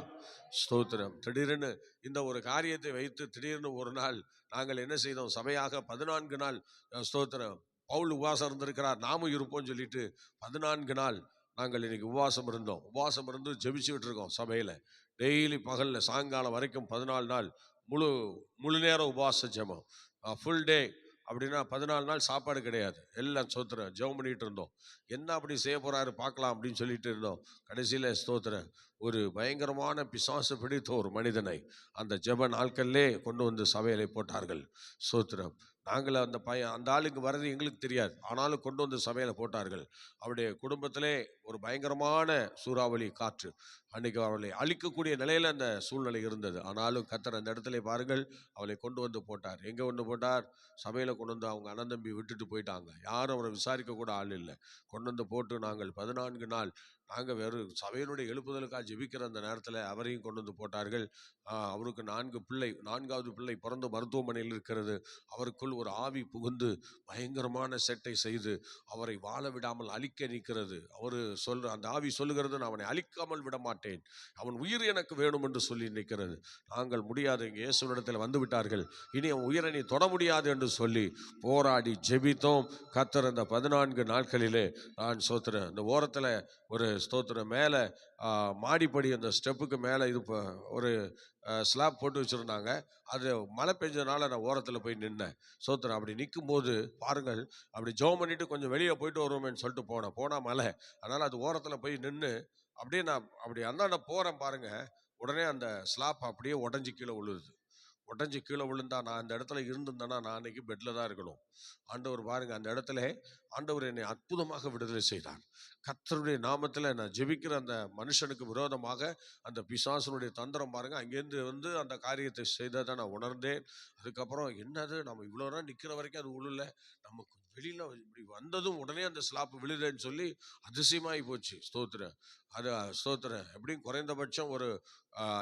ஸ்தோத்திரம். திடீர்னு இந்த ஒரு காரியத்தை வைத்து திடீர்னு ஒரு நாள் நாங்கள் என்ன செய்தோம், சபையாக 14 நாள் ஸ்தோத்திரம் பவுல் உபவாசம் இருந்திருக்கிறார், நாமும் இருப்போம் சொல்லிட்டு 14 நாள் நாங்கள் இன்னைக்கு உபவாசம் இருந்தோம். உபவாசம் இருந்து ஜெபிச்சுக்கிட்டு இருக்கோம் சபையில். டெய்லி பகலில் சாயங்காலம் வரைக்கும் 14 நாள் முழு நேரம் உபவாச ஜெபம், ஃபுல் டே. அப்படின்னா 14 நாள் சாப்பாடு கிடையாது, எல்லாம் ஸ்தோத்திரம் ஜெபம் பண்ணிட்டு இருந்தோம். என்ன அப்படி செய்ய போறாரு பார்க்கலாம் அப்படின்னு சொல்லிட்டு இருந்தோம். கடைசியில் ஸ்தோத்திரம் ஒரு பயங்கரமான பிசாசு பிடித்த ஒரு மனிதனை அந்த ஜெப நாட்கள்லே கொண்டு வந்து சபையிலே போட்டார்கள். ஸ்தோத்திரம். நாங்கள் அந்த ஆளுக்கு வர்றது எங்களுக்கு தெரியாது, ஆனாலும் கொண்டு வந்து சபையில் போட்டார்கள். அவருடைய குடும்பத்திலே ஒரு பயங்கரமான சூறாவளி காற்று அன்னைக்கு அவளை அழிக்கக்கூடிய நிலையில் அந்த சூழ்நிலை இருந்தது. ஆனாலும் கர்த்தர் அந்த இடத்துல பாருங்கள் அவளை கொண்டு வந்து போட்டார். எங்கே கொண்டு போட்டார்? சபையில் கொண்டு வந்து அவங்க அண்ணன் தம்பி விட்டுட்டு போயிட்டாங்க. யாரும் அவரை விசாரிக்க கூட ஆள் இல்லை. கொண்டு வந்து போட்டு நாங்கள் 14 நாள் நாங்கள் வெறும் சபையினுடைய எழுப்புதலுக்காக ஜெபிக்கிற அந்த நேரத்தில் அவரையும் கொண்டு வந்து போட்டார்கள். அவருக்கு 4 பிள்ளை, 4வது பிள்ளை பிறந்து மருத்துவமனையில் இருக்கிறது. அவருக்குள் ஒரு ஆவி புகுந்து பயங்கரமான செட்டை செய்து அவரை வாழ விடாமல் அழிக்க நிற்கிறது. அந்த ஆவி சொல்லுகிறது, நான் அவனை அழிக்காமல் விட மாட்டேன், அவன் உயிர் எனக்கு வேணும் என்று சொல்லி நிற்கிறது. நாங்கள் முடியாது, இங்கே இயேசுவிடத்தில் வந்து விட்டார்கள், இனி அவன் உயிரை நீ தொட முடியாது என்று சொல்லி போராடி ஜெபித்தோம். கர்த்தர் அந்த 14 நாட்களிலே நான் ஸ்தோத்திரம் இந்த ஓரத்தில் ஒரு ஸ்தோத்திரம் மேலே மாடிப்படி அந்த ஸ்டெப்புக்கு மேலே இது ஒரு ஸ்லாப் போட்டு வச்சுருந்தாங்க. அது மழை பெஞ்சதுனால நான் ஓரத்தில் போய் நின்னேன். ஸ்தோத்திரம். அப்படி நிற்கும்போது பாருங்கள், அப்படி ஜெபம் பண்ணிட்டு கொஞ்சம் வெளியே போயிட்டு வருவோமேன்னு சொல்லிட்டு போனால் மழை, அதனால் அது ஓரத்தில் போய் நின்று அப்படியே நான் அப்படி அந்தாண்ட போகிறேன் பாருங்க. உடனே அந்த ஸ்லாப் அப்படியே உடஞ்சி கீழே விழுது. உடஞ்சி கீழே விழுந்தா நான் அந்த இடத்துல இருந்திருந்தேன்னா நான் அன்னைக்கு பெட்டில் தான் இருக்கணும். ஆண்டவர் பாருங்க, அந்த இடத்துல ஆண்டவர் என்னை அற்புதமாக விடுதலை செய்தார். கர்த்தருடைய நாமத்தில் நான் ஜெபிக்கிற அந்த மனுஷனுக்கு விரோதமாக அந்த பிசாசனுடைய தந்திரம் பாருங்க அங்கேருந்து வந்து அந்த காரியத்தை செய்ததை நான் உணர்ந்தேன். அதுக்கப்புறம் என்னது, நம்ம இவ்வளோ நேரம் நிற்கிற வரைக்கும் அது விழுல, நமக்கு வெளியில் இப்படி வந்ததும் உடனே அந்த ஸ்லாப் விழுதுன்னு சொல்லி அதிசயமாகி போச்சு. ஸ்தோத்திரம். அது ஸ்தோத்திரம் எப்படியும் குறைந்தபட்சம் ஒரு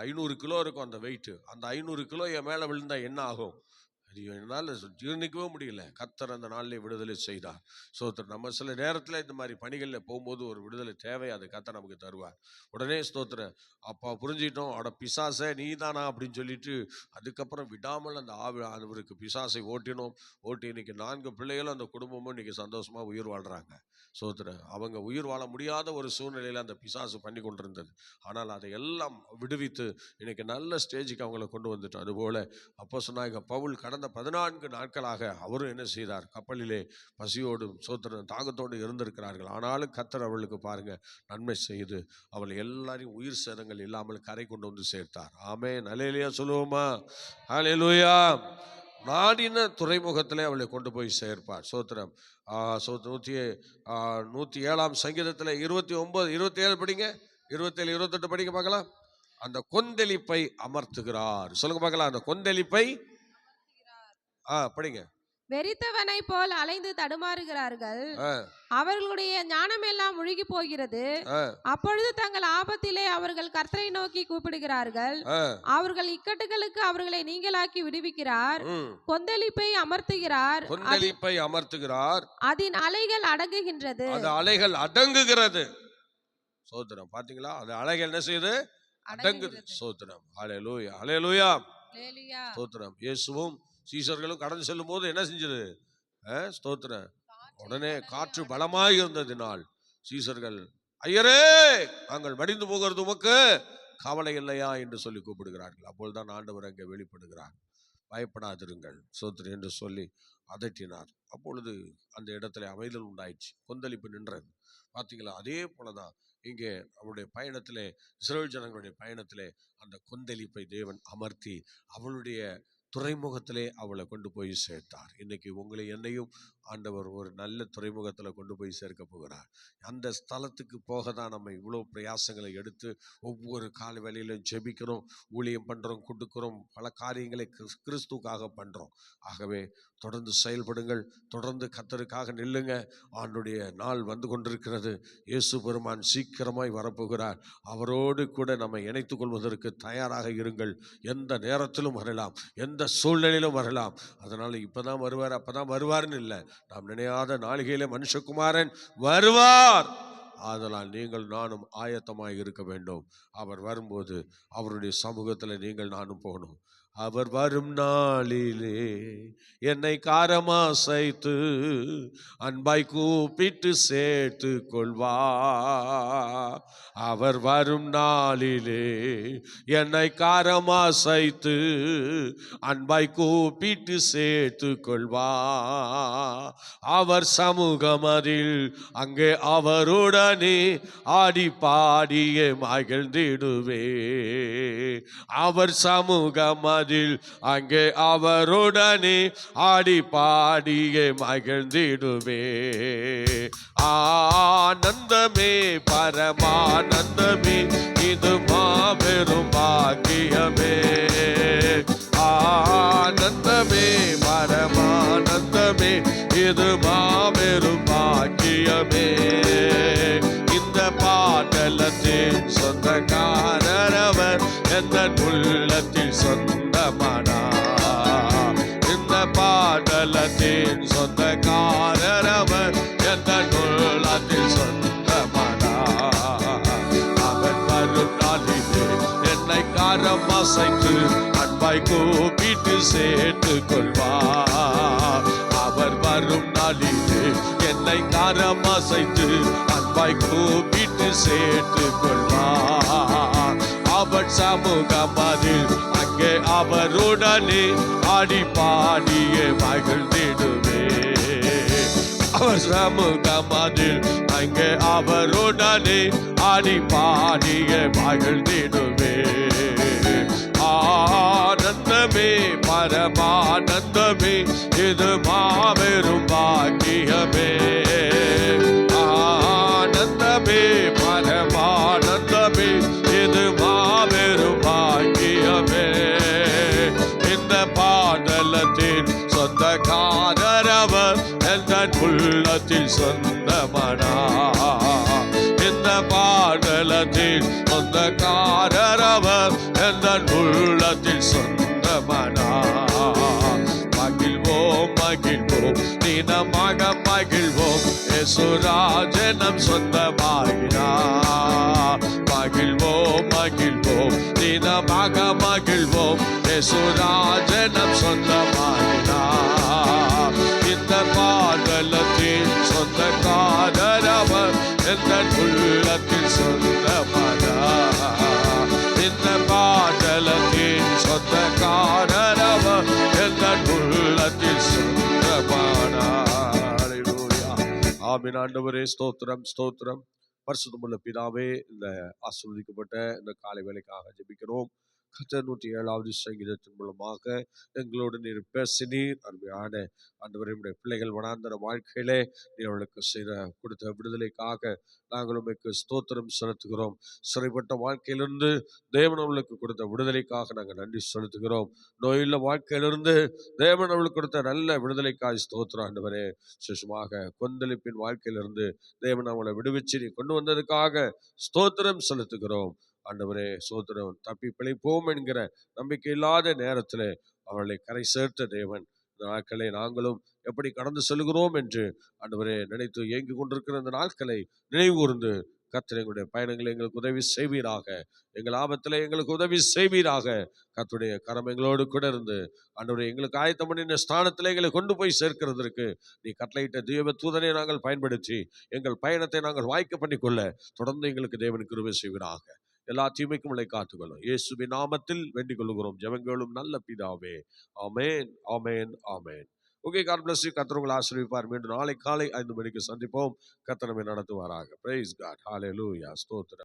500 கிலோ இருக்கும் அந்த வெயிட்டு. அந்த 500 கிலோ என் மேலே விழுந்தா என்ன ஆகும்? அது என்னால் ஜீர்ணிக்கவே முடியல. கர்த்தர் அந்த நாளிலே விடுதலை செய்தார். ஸ்தோத்திரம். நம்ம சில நேரத்தில் இந்த மாதிரி பணிகளில் போகும்போது ஒரு விடுதலை தேவை, அது கர்த்தர் நமக்கு தருவார். உடனே ஸ்தோத்திரம் அப்போ புரிஞ்சிட்டோம், அவட பிசாசை நீ தானா அப்படின்னு சொல்லிட்டு அதுக்கப்புறம் விடாமல் அந்த அவருக்கு பிசாசை ஓட்டினோம். ஓட்டி இன்னைக்கு 4 பிள்ளைகளும் அந்த குடும்பமும் இன்னைக்கு சந்தோஷமாக உயிர் வாழ்கிறாங்க. ஸ்தோத்திரம். அவங்க உயிர் வாழ முடியாத ஒரு சூழ்நிலையில் அந்த பிசாசு பண்ணி கொண்டிருந்தது. ஆனால் அதை எல்லாம் விடுவித்து இன்னைக்கு நல்ல ஸ்டேஜுக்கு அவங்கள கொண்டு வந்துட்டோம். அதுபோல் அப்போஸ்தலனாகிய பவுல் கடந்த 14 நாட்களாக அவரும் என்ன செய்தார், கப்பலிலே பசியோடும் சோத்திரம் தாகத்தோடு இருந்திருக்கிறார்கள். ஆனாலும் கர்த்தர் அவளுக்கு பாருங்க நன்மை செய்து அவள் எல்லாரையும் உயிர் சேதங்கள் இல்லாமல் கரை கொண்டு வந்து சேர்த்தார். ஆமென். அல்லேலூயா சொல்லுவோமா? அல்லேலூயா. நாடின துறைமுகத்திலே அவளை கொண்டு போய் சேர்ப்பார். சோத்திரம். 107ஆம் சங்கீதத்தில் 29 27 படிங்க, 27 28 படிக்க பார்க்கலாம். அந்த கொந்தளிப்பை அமர்த்துகிறார். சொல்லுங்க பார்க்கலாம். அந்த கொந்தளிப்பை படிங்க. வெறித்தவனை போல் அலைந்து தடுமாறுகிறார்கள், அவர்களுடைய ஞானமெல்லாம் முழுகி போகிறது. அப்பொழுது தங்கள் ஆபத்திலே அவர்கள் கர்த்தரை நோக்கி கூப்பிடுகிறார்கள். அவர்கள் இக்கட்டுகளுக்கு அவர்களை நீங்களாக்கி விடுவிக்கிறார். கொந்தளிப்பை அமர்த்துகிறார், கொந்தளிப்பை அமர்த்துகிறார். அதன் அலைகள் அடங்குகின்றது, அது அலைகள் அடங்குகிறது. சோத்திரம். பாத்தீங்களா? அது அலைகள் என்ன செய்யுது? அடங்குது. சோத்திரம். ஹல்லேலூயா, ஹல்லேலூயா, சோத்திரம். இயேசுவும் சீசர்களும் கடந்து செல்லும் போது என்ன செஞ்சது? ஸ்தோத்திரம். உடனே காற்று பலமாய் இருந்ததினால் சீசர்கள், ஐயரே நாங்கள் மடிந்து போகிறது உமக்கு கவலை இல்லையா என்று சொல்லி கூப்பிடுகிறார்கள். அப்பொழுதுதான் ஆண்டவர் அங்கே வெளிப்படுகிறார். பயப்படாதிருங்கள் சோத்திரம் என்று சொல்லி அதட்டினார். அப்பொழுது அந்த இடத்துல அமைதல் உண்டாயிடுச்சு, கொந்தளிப்பு நின்றது. பார்த்தீங்களா? அதே போலதான் இங்கே அவருடைய பயணத்திலே, இஸ்ரவேல் ஜனங்களுடைய பயணத்திலே அந்த கொந்தளிப்பை தேவன் அமர்த்தி அவளுடைய துறைமுகத்திலே அவளை கொண்டு போய் சேர்த்தார். இன்னைக்கு உங்களை என்னையும் ஆண்டவர் ஒரு நல்ல துறைமுகத்தில் கொண்டு போய் சேர்க்க போகிறார். அந்த ஸ்தலத்துக்கு போக தான் நம்ம இவ்வளோ பிரயாசங்களை எடுத்து ஒவ்வொரு கால வேளையிலும் ஜெபிக்கிறோம், ஊழியம் பண்ணுறோம், கொடுக்குறோம், பல காரியங்களை கிறிஸ்துக்காக பண்ணுறோம். ஆகவே தொடர்ந்து செயல்படுங்கள், தொடர்ந்து கர்த்தருக்காக நில்லுங்க. ஆண்டுடைய நாள் வந்து கொண்டிருக்கிறது. இயேசு பெருமான் சீக்கிரமாய் வரப்போகிறார். அவரோடு கூட நம்ம இணைத்துக் கொள்வதற்கு தயாராக இருங்கள். எந்த நேரத்திலும் வரலாம், எந்த சூழ்நிலையிலும் வரலாம். அதனால இப்பதான் வருவார் அப்பதான் வருவார்னு இல்லை, நாம் நினையாத நாளிகையிலே மனுஷகுமாரன் வருவார். ஆதலால் நீங்கள் நானும் ஆயத்தமாய் இருக்க வேண்டும். அவர் வரும்போது அவருடைய சமூகத்தில் நீங்கள் நானும் போகணும். அவர் வரும் நாளிலே என்னை காரமா சைத்து அன்பாய் கூப்பிட்டு சேர்த்து கொள்வா. அவர் வரும் நாளிலே என்னை காரமா சைத்து அன்பாய் கூப்பிட்டு சேர்த்து கொள்வா. அவர் சமூகம் அதில் அங்கே அவருடனே ஆடி பாடியே மகிழ்ந்திடுவே. அவர் சமூகம் அதில் அங்கே அவருடனே ஆடி பாடியே மகிழ்ந்திடுவே. ஆனந்தமே பரமானந்தமே, இது மாபெரும் பாக்கியமே. ஆனந்தமே பரமானந்தமே, இது மாபெரும் பாக்கியமே. இந்த பாடலத்தின் சொந்தக்காரர் அவர், எந்த உள்ளத்தில் சொந்தமானா. இந்த பாடலத்தின் சொந்தக்காரர் அவர், எந்த உள்ளத்தில் சொந்தமானா. அவர் வரும் நாளிலே என்னை காரம் அசைத்து அன்பாய் கூப்பிட்டு சேர்த்து கொள்வார். அவர் வரும் நாளிலே என்னை காரம் அசைத்து அன்பாய் கூப்பிட்டு சேர்த்து கொள்வார். அவர் சமூகம் அதில் அங்கே அவருடனே ஆடி பாடியே மகிழ்ந்திடுவே. அவர் சமூகம் அதில் அங்கே அவருடனே ஆடி பாடியே மகிழ்ந்திடுவே. ஆனந்தமே பரமானந்தமே, இது மாபெரும் பாக்கியமே. ஆனந்தமே பரமானந்தமே, இது மாபெரும் பாக்கியமே. இந்த பாடலத்தின் சொந்தக்காரர் அவர், எந்த உள்ளத்தில் சொந்தமனா. இந்த பாடலத்தின் சொந்தக்காரர் அவர், எந்த உள்ளத்தில் சொந்தமனா. மகிழ்வோம் மகிழ்வோம் தினமாக மகிழ்வோம், இயேசுராஜனம் சொந்தமாகினார். மகிழ்வோம் மகிழ்வோம் தினமாக மகிழ்வோம், இயேசுராஜனம் சொந்தமாகினார். இந்த பாடலத்தின் சொந்தக்காரர் அவர், எந்த உள்ளத்தில் சொந்தமானார். இந்த பாடலத்தின் சொந்தக்காரர் அவர், எந்த உள்ளத்தில் சொந்தமானார். அல்லேலூயா. ஆமென். ஆண்டவரே ஸ்தோத்திரம் ஸ்தோத்திரம். பரிசுத்தமுள்ள பிதாவே, இந்த ஆசீர்வதிக்கப்பட்ட இந்த காலை வேளைக்காக ஜெபிக்கிறோம். கர்த்தர் 107வது சங்கீதத்தின் மூலமாக எங்களோடு நீர் பேசினீர். அருமையான ஆண்டவரே, நம்முடைய பிள்ளைகள் வனாந்தர வாழ்க்கையிலே நீர் அவளுக்கு செய்த கொடுத்த விடுதலைக்காக நாங்கள் உமக்கு ஸ்தோத்திரம் செலுத்துகிறோம். சிறைப்பட்ட வாழ்க்கையிலிருந்து தேவன் அவளுக்கு கொடுத்த விடுதலைக்காக நாங்கள் நன்றி செலுத்துகிறோம். நோயுள்ள வாழ்க்கையிலிருந்து தேவன் அவளுக்கு கொடுத்த நல்ல விடுதலைக்காக ஸ்தோத்திரம் ஆண்டவரே. விசேஷமாக கொந்தளிப்பின் வாழ்க்கையிலிருந்து தேவன் அவளை விடுவிச்சு நீ கொண்டு வந்ததுக்காக ஸ்தோத்திரம் செலுத்துகிறோம் ஆண்டவரே. சோத்திரம். தப்பி பிழைப்போம் என்கிற நம்பிக்கை இல்லாத நேரத்தில் அவளை கரை சேர்த்த தேவன், இந்த நாட்களை நாங்களும் எப்படி கடந்து செல்கிறோம் என்று ஆண்டவரே நினைத்து ஏங்கி கொண்டிருக்கிற இந்த நாட்களை நினைவு கூர்ந்து கர்த்தர் எங்களுடைய பயணங்களை எங்களுக்கு உதவி செய்வீராக. எங்கள் ஆபத்தில் எங்களுக்கு உதவி செய்வீராக. கர்த்தருடைய கரம் எங்களோடு கூட இருந்து ஆண்டவரே எங்களுக்கு ஆயத்தம் பண்ணின ஸ்தானத்தில் எங்களை கொண்டு போய் சேர்க்கிறதற்கு நீ கட்டளையிட்ட தேவ தூதனை நாங்கள் பயன்படுத்தி எங்கள் பயணத்தை நாங்கள் வாய்க்க பண்ணிக்கொள்ள தொடர்ந்து எங்களுக்கு தேவன் கிருபை செய்வீராக. எல்லா தீமைக்கும் உங்களை காத்துக்கொள்ளும். இயேசுவின் நாமத்தில் வேண்டிக் கொள்கிறோம் ஜெபங்களும் நல்ல பிதாவே. Amen, amen, amen. Okay, God bless you. கர்த்தர் உங்களை ஆசீர்வதிப்பார். மீண்டும் நாளை காலை 5 மணிக்கு சந்திப்போம். கர்த்தர் நம்மை நடத்துவாராக. Praise God. ஹல்லேலூயா. ஸ்தோத்திரம்.